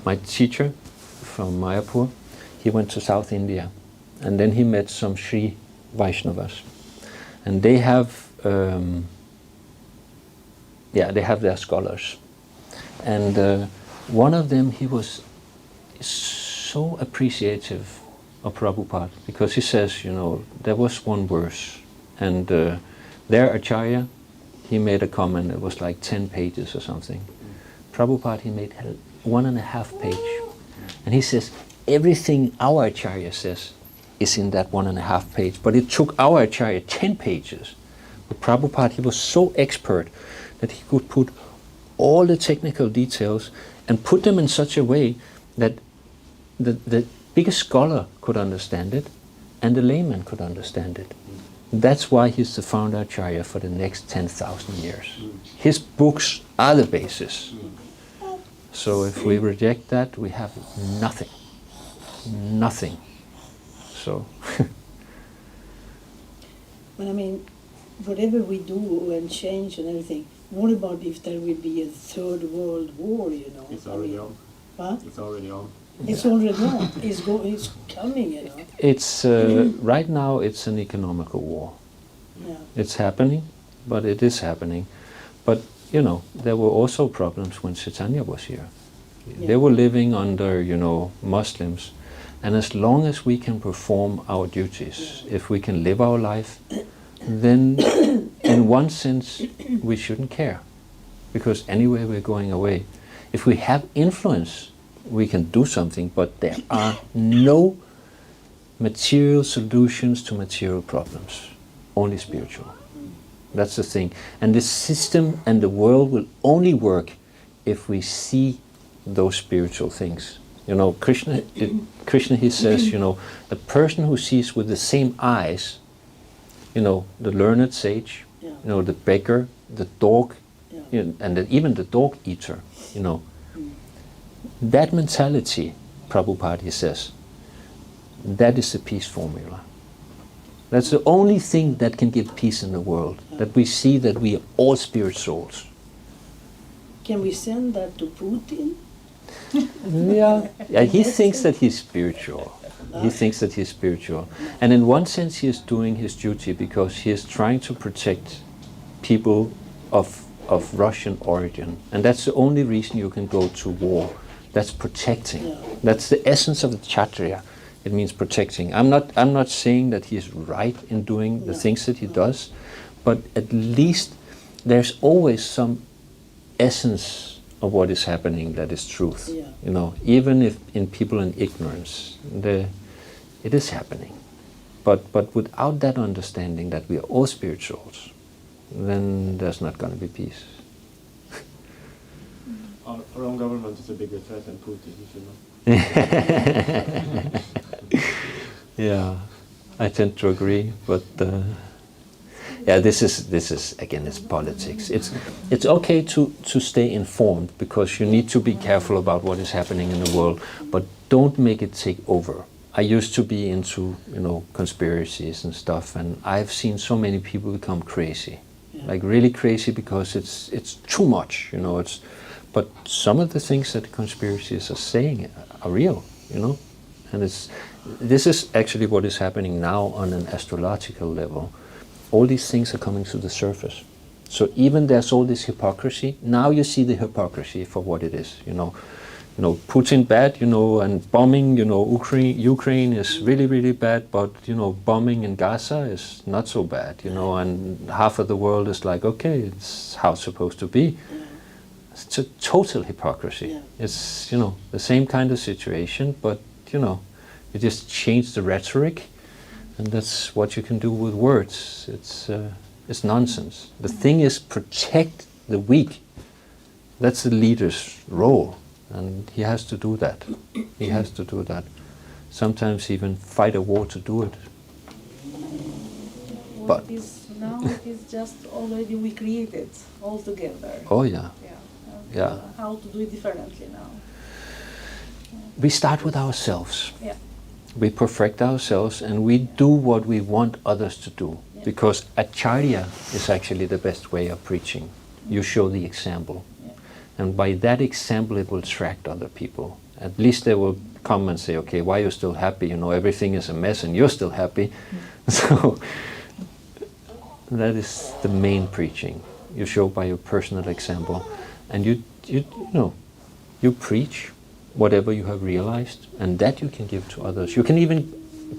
my teacher from Mayapur. He went to South India, and then he met some Sri Vaishnavas. And they have their scholars. And one of them, he was so appreciative of Prabhupada, because he says, there was one verse, and their acharya, he made a comment, it was like 10 pages or something. Prabhupada, he made 1.5 page. And he says, everything our acharya says is in that 1.5 page, but it took our acharya 10 pages. But Prabhupada, he was so expert that he could put all the technical details and put them in such a way that the biggest scholar could understand it and the layman could understand it. That's why he's the founder acharya for the next 10,000 years. His books are the basis. So if we reject that, we have nothing. Nothing. So. But I mean, whatever we do and change and everything, what about if there will be a third world war, It's already on. What? It's already on. It's already on. It's coming, It's right now it's an economical war. Yeah. It's happening, but it is happening. But there were also problems when Chaitanya was here. Yeah. They were living under, Muslims. And as long as we can perform our duties, if we can live our life, then in one sense we shouldn't care. Because anyway we're going away. If we have influence, we can do something, but there are no material solutions to material problems, only spiritual. That's the thing. And the system and the world will only work if we see those spiritual things. Krishna, he says, a person who sees with the same eyes, the learned sage, the beggar, the dog, and even the dog eater, that mentality, Prabhupada, he says, that is the peace formula. That's the only thing that can give peace in the world, that we see that we are all spirit souls. Can we send that to Putin? Yeah, he thinks that he's spiritual. He thinks that he's spiritual. And in one sense he is doing his duty because he is trying to protect people of Russian origin. And that's the only reason you can go to war. That's protecting. Yeah. That's the essence of the Kshatriya. It means protecting. I'm not saying that he is right in doing the things that he does, but at least there's always some essence of what is happening that is truth. Yeah. You know, even if in people in ignorance, it is happening. But without that understanding that we are all spirituals, then there's not going to be peace. Our own government is a bigger threat than Putin, if you know. Yeah, I tend to agree, but yeah, this is again, it's politics. It's okay to stay informed, because you need to be careful about what is happening in the world, but don't make it take over. I used to be into, you know, conspiracies and stuff, and I've seen so many people become crazy, like really crazy, because it's too much, you know. But some of the things that the conspiracies are saying are real, you know, and this is actually what is happening now on an astrological level. All these things are coming to the surface. So even there's all this hypocrisy, now you see the hypocrisy for what it is, you know. You know, Putin bad, you know, and bombing, you know, Ukraine is really, really bad, but, you know, bombing in Gaza is not so bad, you know, and half of the world is like, okay, it's how it's supposed to be. It's a total hypocrisy. Yeah. It's, you know, the same kind of situation, but, you know, you just change the rhetoric, and that's what you can do with words. It's nonsense. The thing is, protect the weak. That's the leader's role, and he has to do that. He has to do that. Sometimes even fight a war to do it. What is now, it is just already we created all together. Oh yeah. Yeah. How to do it differently now. We start with ourselves. Yeah. We perfect ourselves, and we do what we want others to do. Yeah. Because acharya is actually the best way of preaching. You show the example. Yeah. And by that example, it will attract other people. At least they will come and say, okay, why are you still happy? You know, everything is a mess and you're still happy. So that is the main preaching. You show by your personal example. And you know, you preach whatever you have realized, and that you can give to others. You can even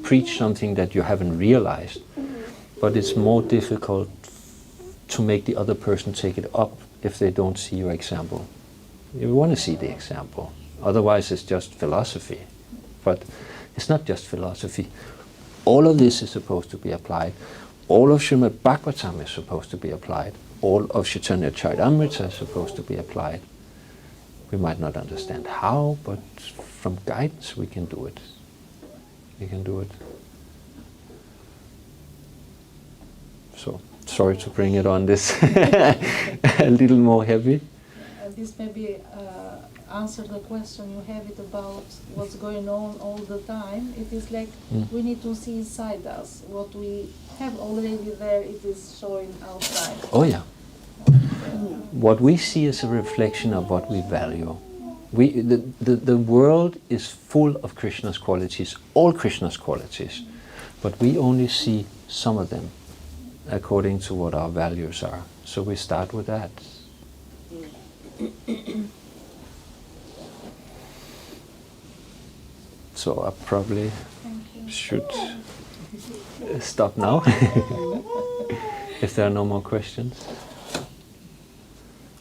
preach something that you haven't realized, but it's more difficult to make the other person take it up if they don't see your example. You want to see the example. Otherwise it's just philosophy. But it's not just philosophy. All of this is supposed to be applied. All of Srimad Bhagavatam is supposed to be applied. All of Chaitanya Charitamrita is supposed to be applied. We might not understand how, but from guidance we can do it. We can do it. So, sorry to bring it on this a little more heavy. This maybe answer the question you have it about what's going on all the time. It is like we need to see inside us. What we have already there, it is showing outside. Oh yeah. What we see is a reflection of what we value. The world is full of Krishna's qualities, all Krishna's qualities, but we only see some of them according to what our values are. So we start with that. So I probably should stop now if there are no more questions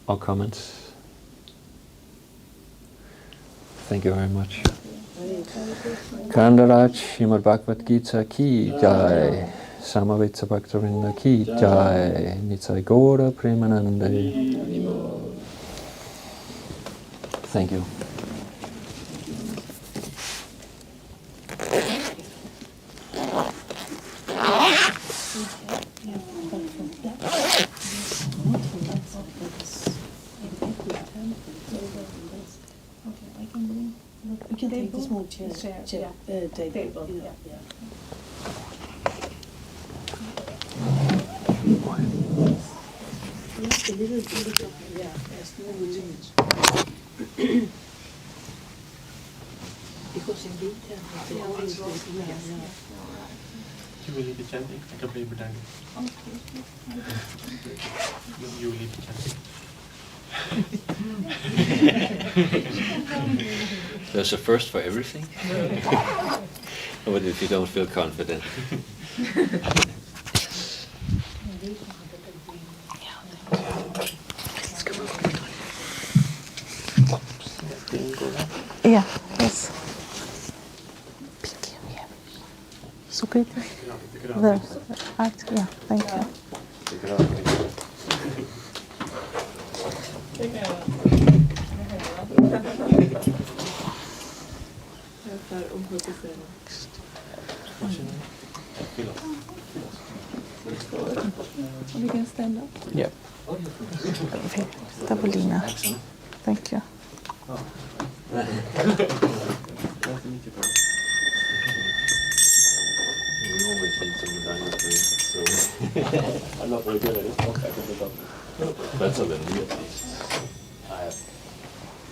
or comments. Thank you very much. Kandaraj Srimad Bhagavad Gita ki jai, Samavita Bhaktavinda ki jai, Nitai Gaura Premanande. Thank you. We can take the small chair. Table, yeah. Just a little bit of, there's no limit. Because in detail, they always go, You will leave the chanting. I can play Buddhanga. You will leave the chanting. There's a first for everything. What if you don't feel confident? Sukriti? The art, yeah, thank you. We can stand up. Yeah. Tavolina. Thank you. Nice to meet you, Paul. We always need some medallion for you, so I'm not very good at it. Okay, I can look up. better than me at least. I have.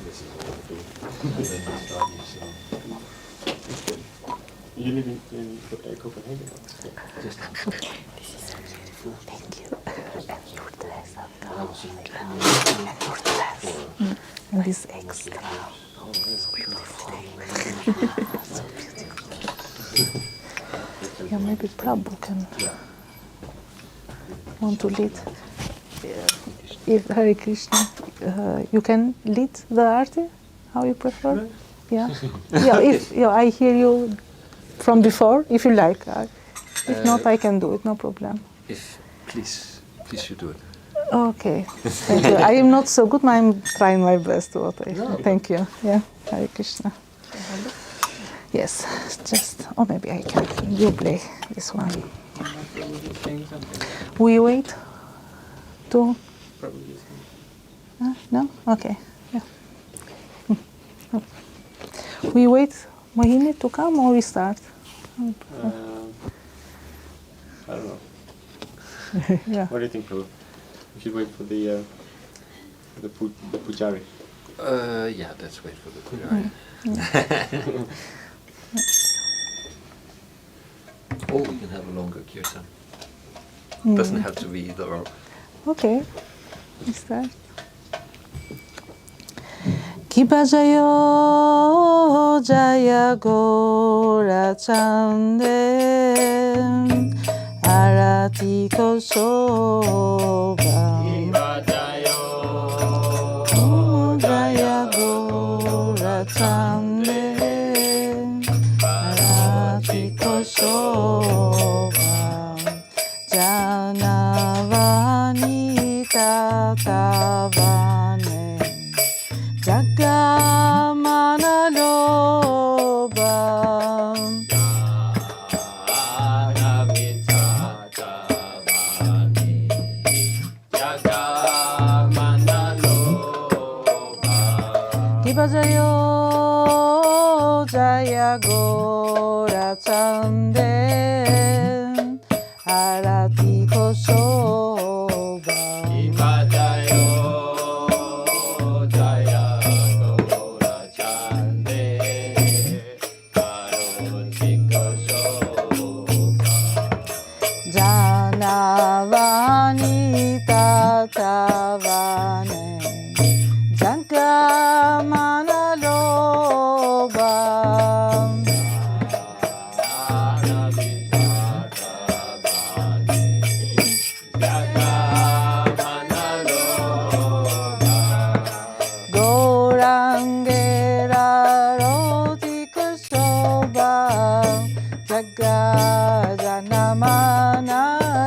This is what I do. And then we study, so It's good. You live in Copenhagen? just Thank you. I was in And this extra. Yeah, maybe Prabhu can want to lead. If Hare Krishna, you can lead the arti? How you prefer? Yeah. Yeah. If I hear you from before, if you like. If not, I can do it. No problem. If please you do it. Okay. Thank you. I am not so good. But I'm trying my best. Thank you. Yeah. Hare Krishna. Yes. Just. Or maybe I can. You play this one. We wait. To. Probably. No? Okay. Yeah. We wait Mohini to come or we start? I don't know. Yeah. What do you think, Prabhu? We should wait for the pujari. Yeah, let's wait for the pujari. Or we can have a longer kirtan. Doesn't have to be either or. Okay. We start. Kiba Jayo Jaya Gora Chande Arati Kosoba Jaya Gora Chande Arati Kosoba Janavani Tatavane Jagamana Loba Kiba Jayo Jaya Gora Chande Arati Kosoba Janavani Tatavane Jagamana Loba Gorangera Rotika Soba Jagajanamana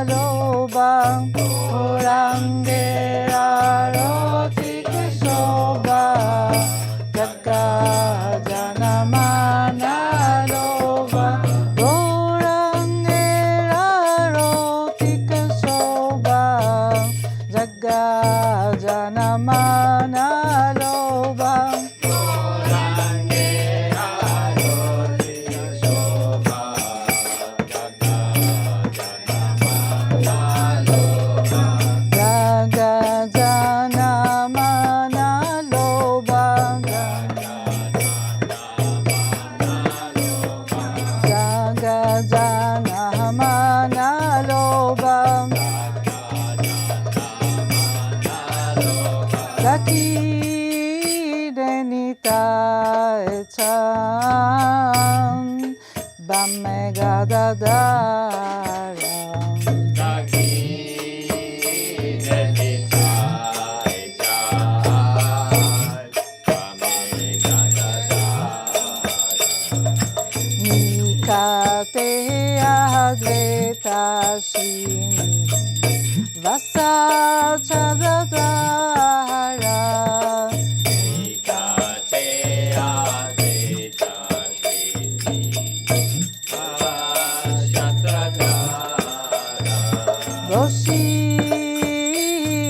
Loba Gorangera Rotika Soba Jagajanamana Loba Gorangera Rotika Soba Jagajanamana Loba Jagajanamana Loba Jagajanamana Loba Jaki Nitai Chan Bamegadadaram Nikate Advetashini Vasa Chadadara Doshi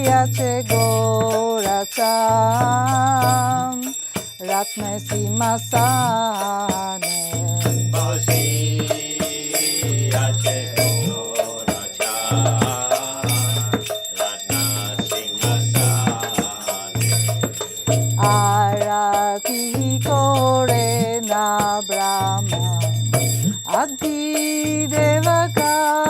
Ache Goracham Ratme Simasane Arati Kore Na Brahma Adi Devakare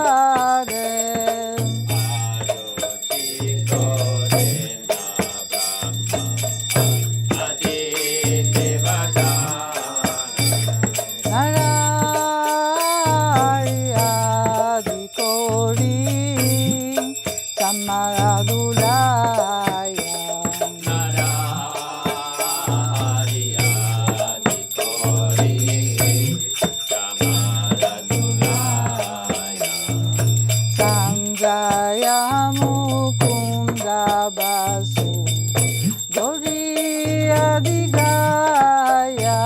Narari Adi Kori Samaradulaya Sanjaya Mukunda Basu Dori Adigaya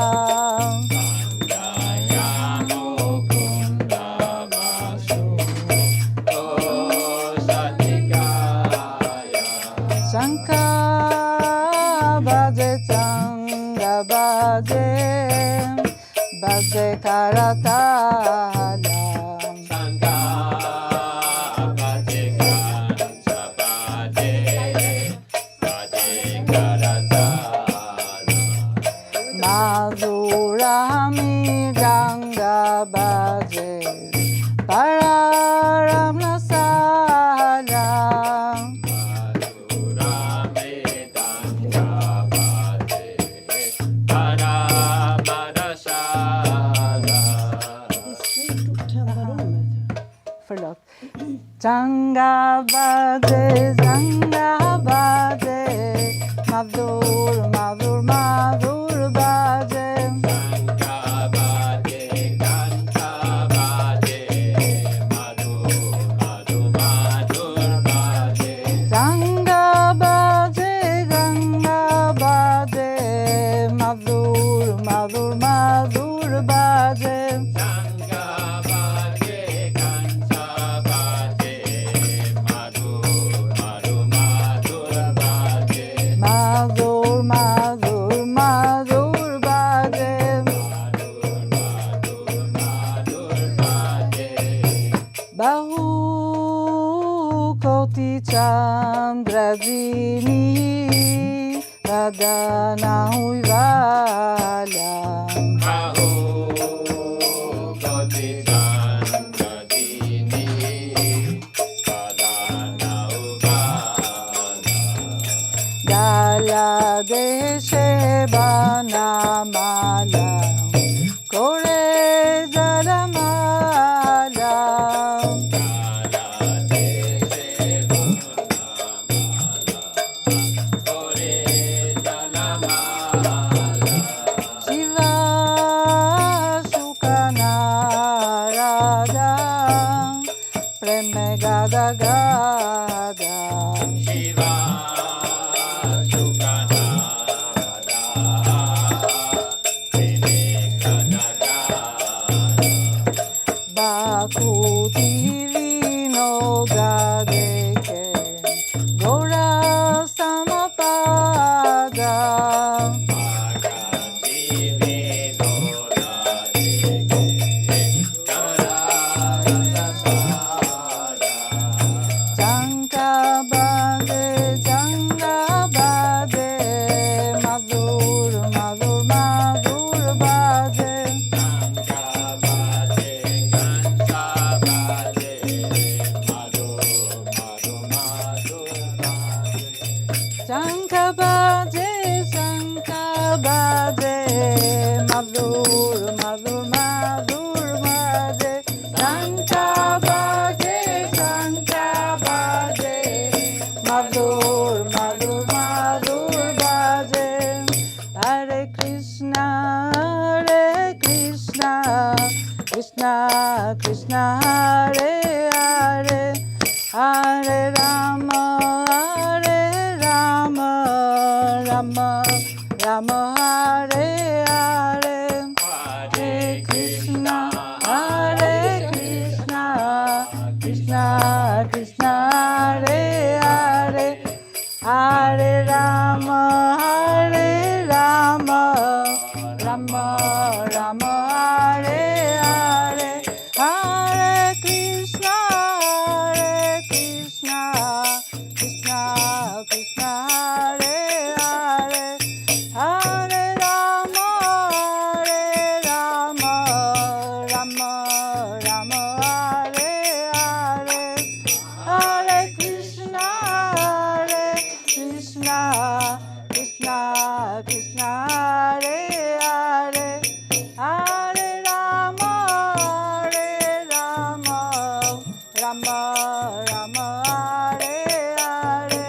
Shanka Baje Changa Baje Baje Karatala Madhurami Ganga Baje Pararam Nasala Förlåt. Janga Baje Madhur Madhur Madhur Baje Janga Baje Madhur Madhur Madhur Baje Madhur Madhur Madhur Baje Bahu Koti Chandrajini Radana Huivala Dala Deshe Banamala Kore Jalamala Shiva Shukana Radha Preme Gada Gada Bakuti Vinoda Deke Gora Samapada Janga Bade Madhur Madhur Madhur Bade Krishna Hare Hare Hare Rama Rama Rama Hare Hare Hare Krishna Krishna Krishna Hare Hare Hare Rama Rama Rama Hare Hare Hare Krishna Krishna Krishna Hare Hare Hare Rama Rama Rama Hare Hare Hare Krishna Krishna Krishna Hare Hare Hare Rama Rama Hare Hare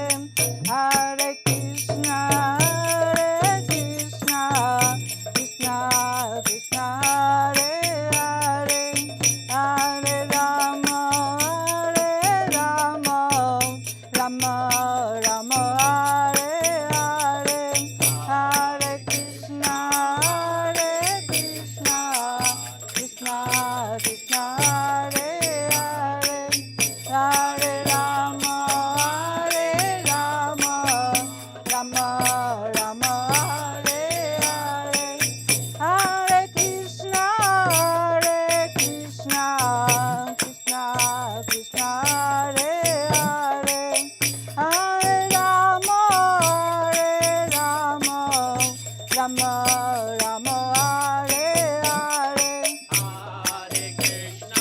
Hare Krishna Krishna Hare Hare Hare Rama Rama Hare Hare Hare Krishna Krishna Hare Hare Hare Rama Rama Hare Hare Hare Krishna Krishna Hare Hare Hare Rama Rama Hare Hare Hare Krishna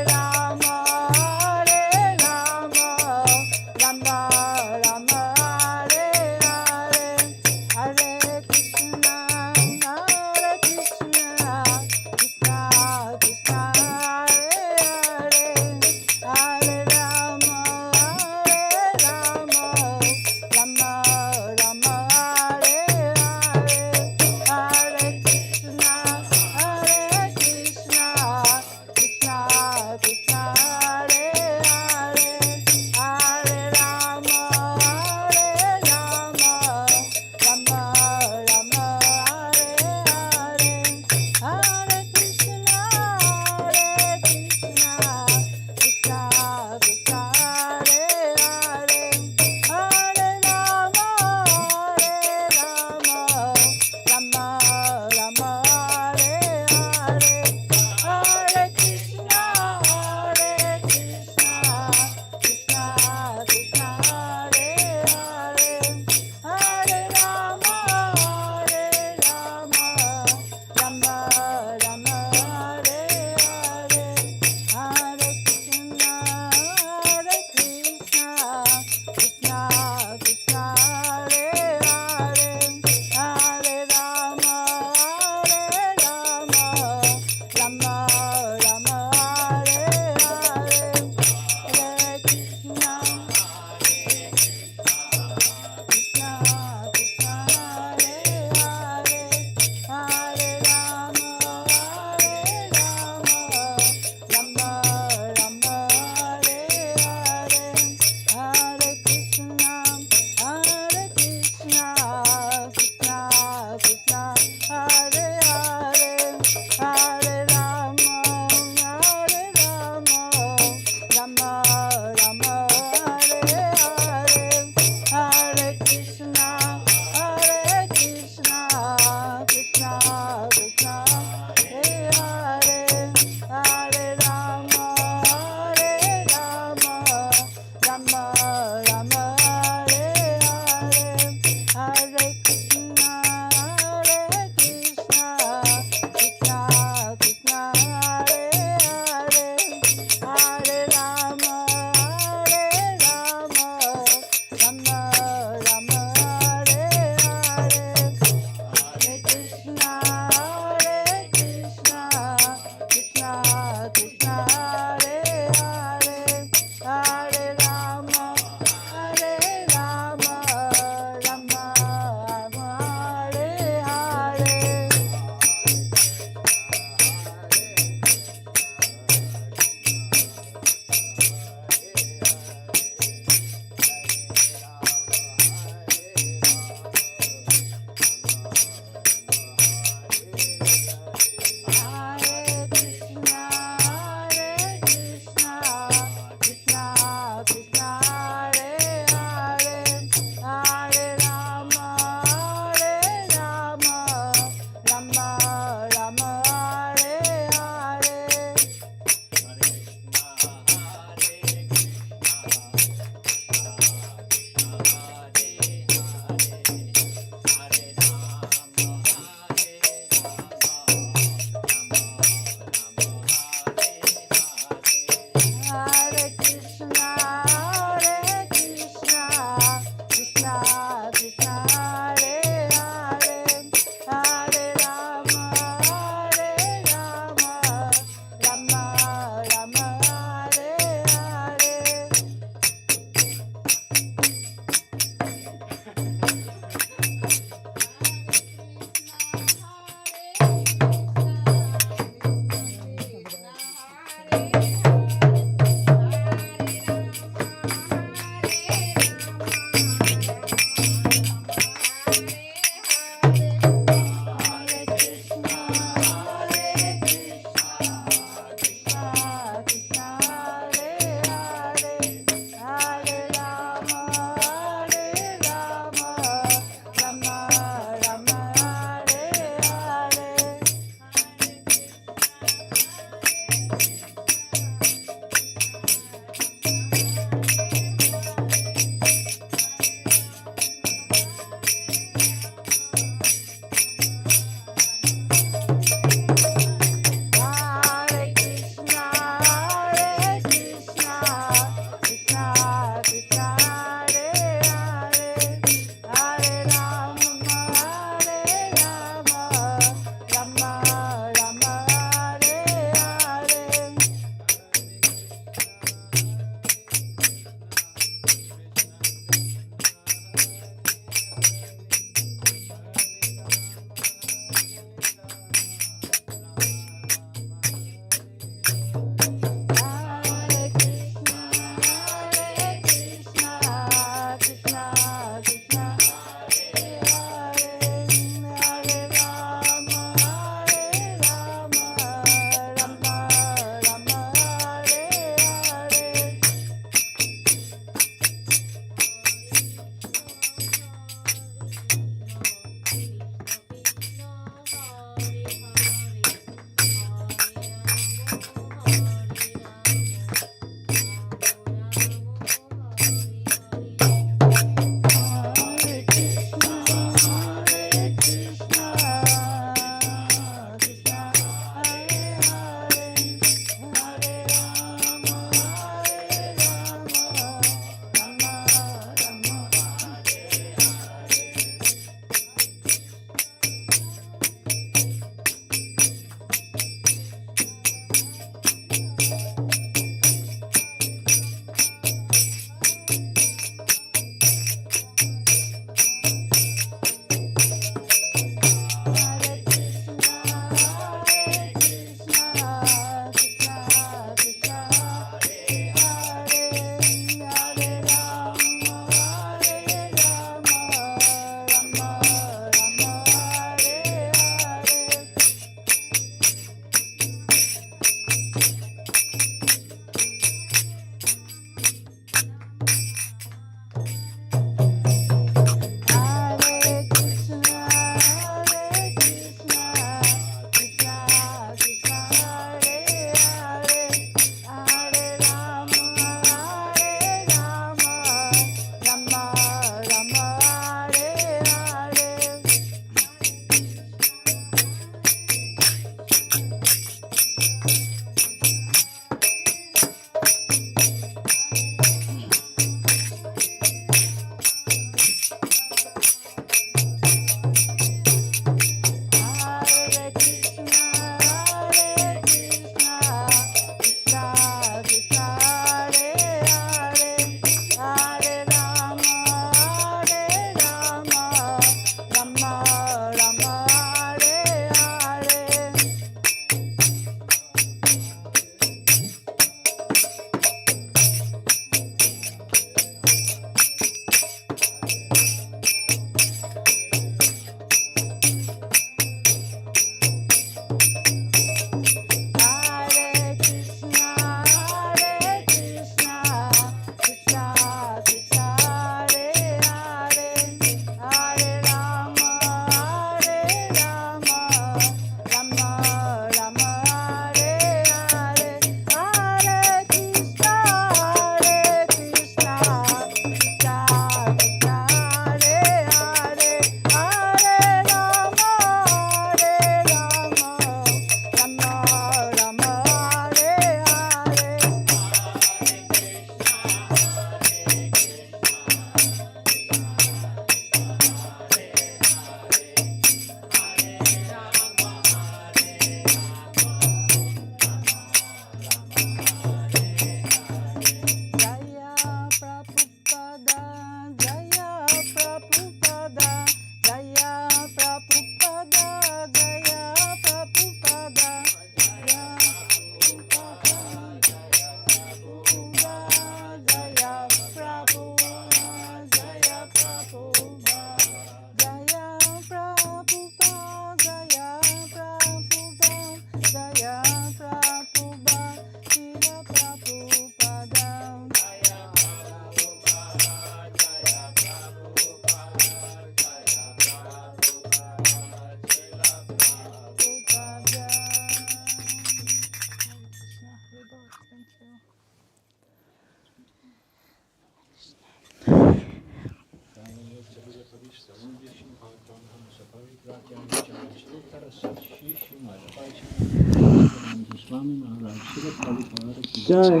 Maharaj Shila Prabhupada ki Jai.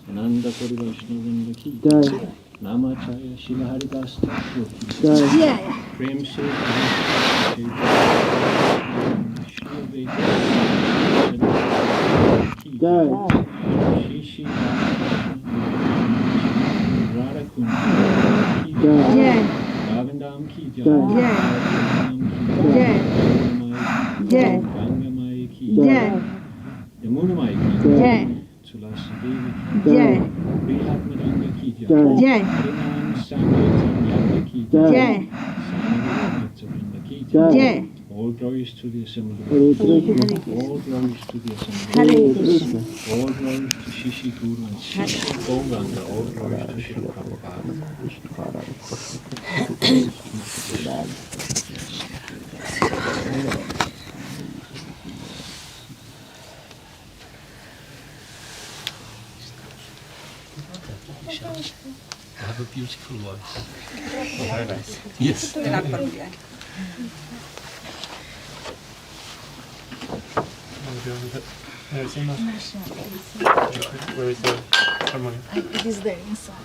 Ananda Kori Vaishnavinda ki Jai. Namacharya Shila Haridas Thakur ki Jai. Prem Se Shila Veda ki Jai. Shishi Radha Kunda ki Jai. Govindam ki Jai. Jai Jai. Jai. Ganga Mai ki Jai. Yamuna Mai ki Jai. Tulasi Devi Jai. Brihat Madanga ki Jai. Jai Harinam Sankirtan ki Jai. Samananda ki Jai. All glories to the assembly. Hare Krishna. All glories to the assembly. Hare Krishna. All glories to Shishi Guru and Shishi Gauranga. All glories to Srila Prabhupada. I have a beautiful voice. Very nice. Yes. Where is the harmonium? It is there inside.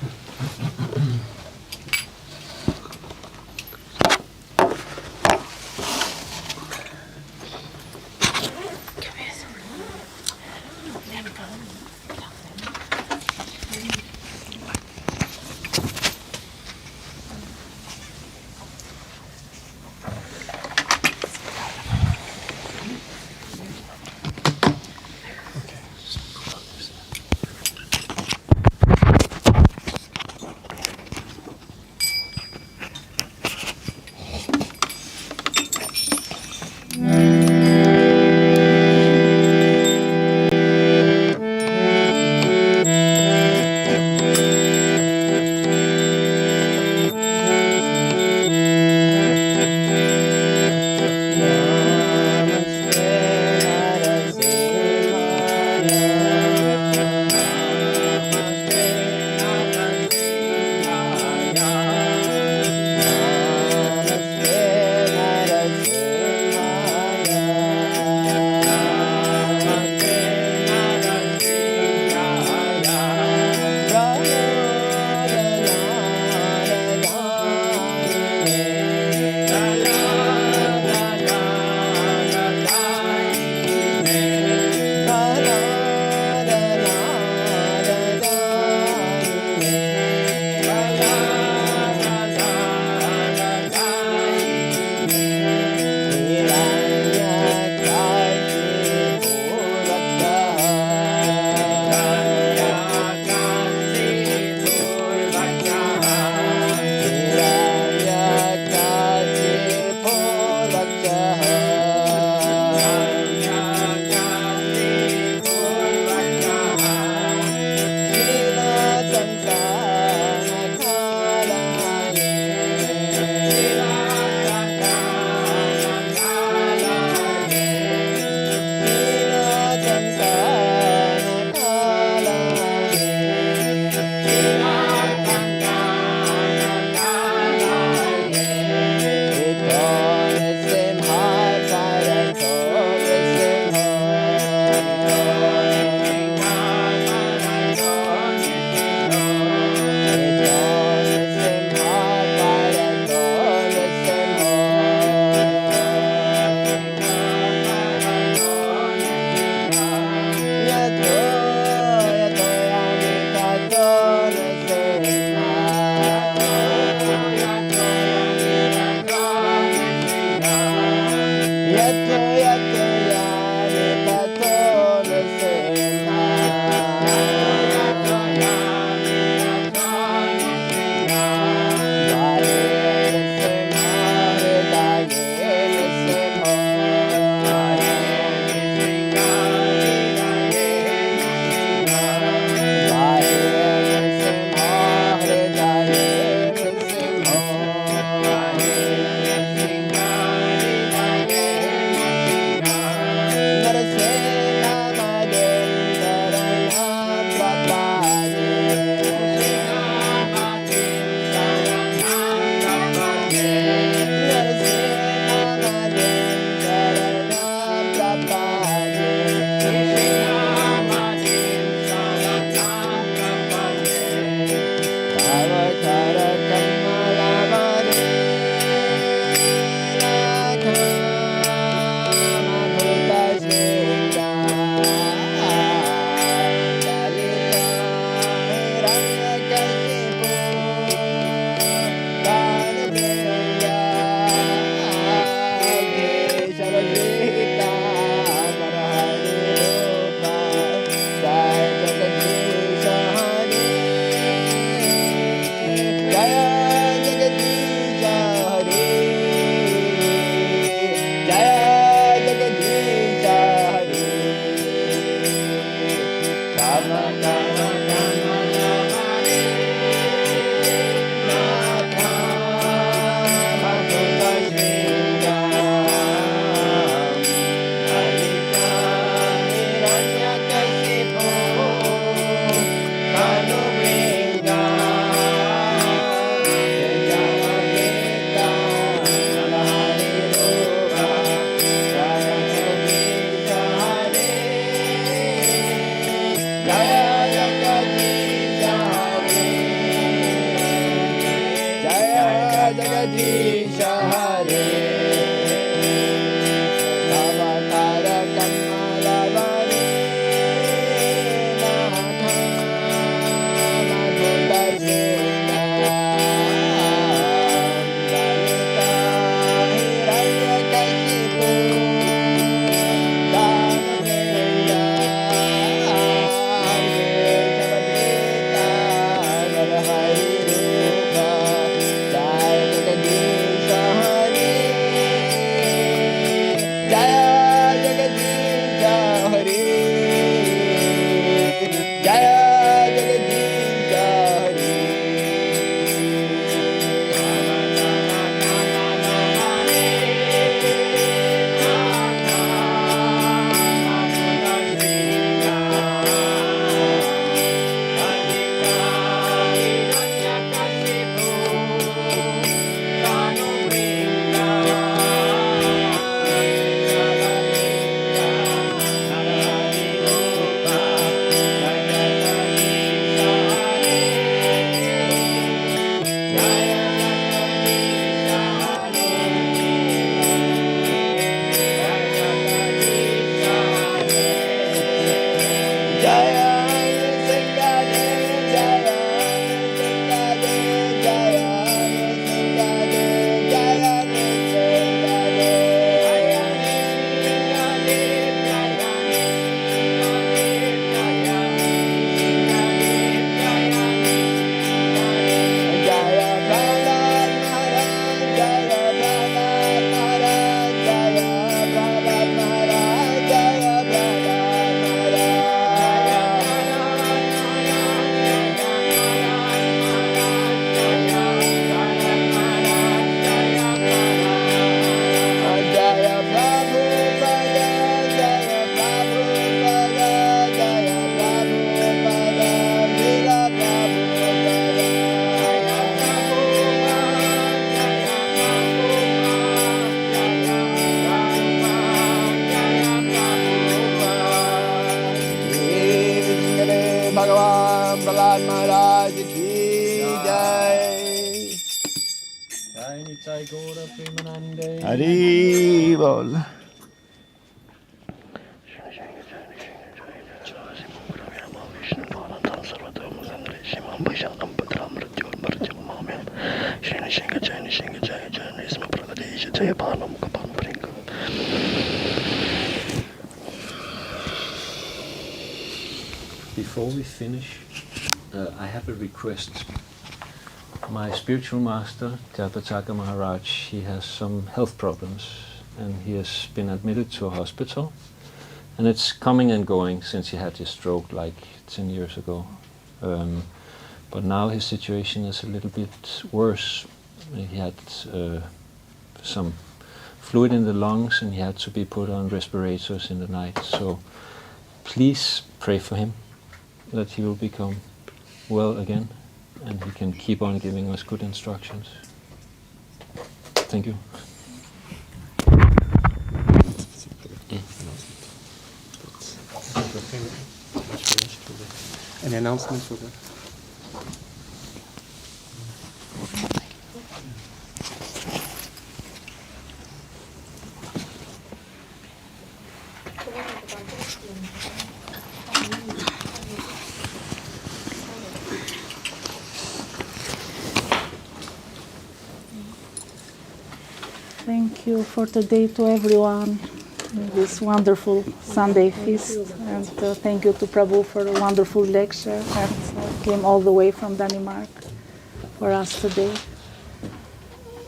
Nitai Gora Premanande. Hari bol. Before we finish, I have a request. My spiritual master, Japataka Maharaj, he has some health problems and he has been admitted to a hospital. And it's coming and going since he had his stroke like 10 years ago. But now his situation is a little bit worse. He had some fluid in the lungs and he had to be put on respirators in the night. So please pray for him that he will become well again and he can keep on giving us good instructions. Thank you. Any announcements for that? Thank you for today to everyone in this wonderful Sunday feast, and thank you to Prabhu for a wonderful lecture and came all the way from Denmark for us today.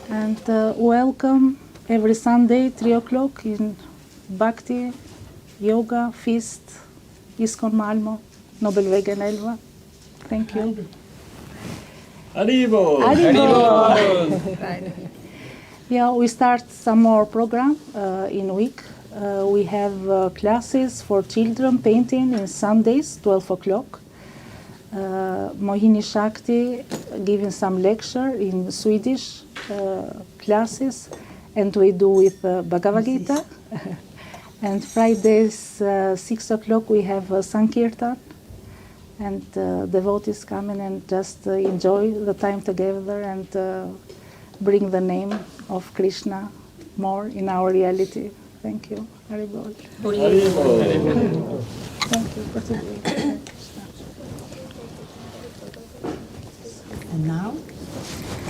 And welcome every Sunday 3 o'clock in Bhakti Yoga Feast ISKCON Malmö Nobelvägen 11. Thank you. Arrivo! Yeah, we start some more program in week. We have classes for children painting in Sundays, 12 o'clock. Mohini Shakti giving some lecture in Swedish classes, and we do with Bhagavad Gita. And Fridays, 6 o'clock, we have Sankirtan, and devotees come in and just enjoy the time together and bring the name of Krishna more in our reality. Thank you. Haribol. Thank you for today. And now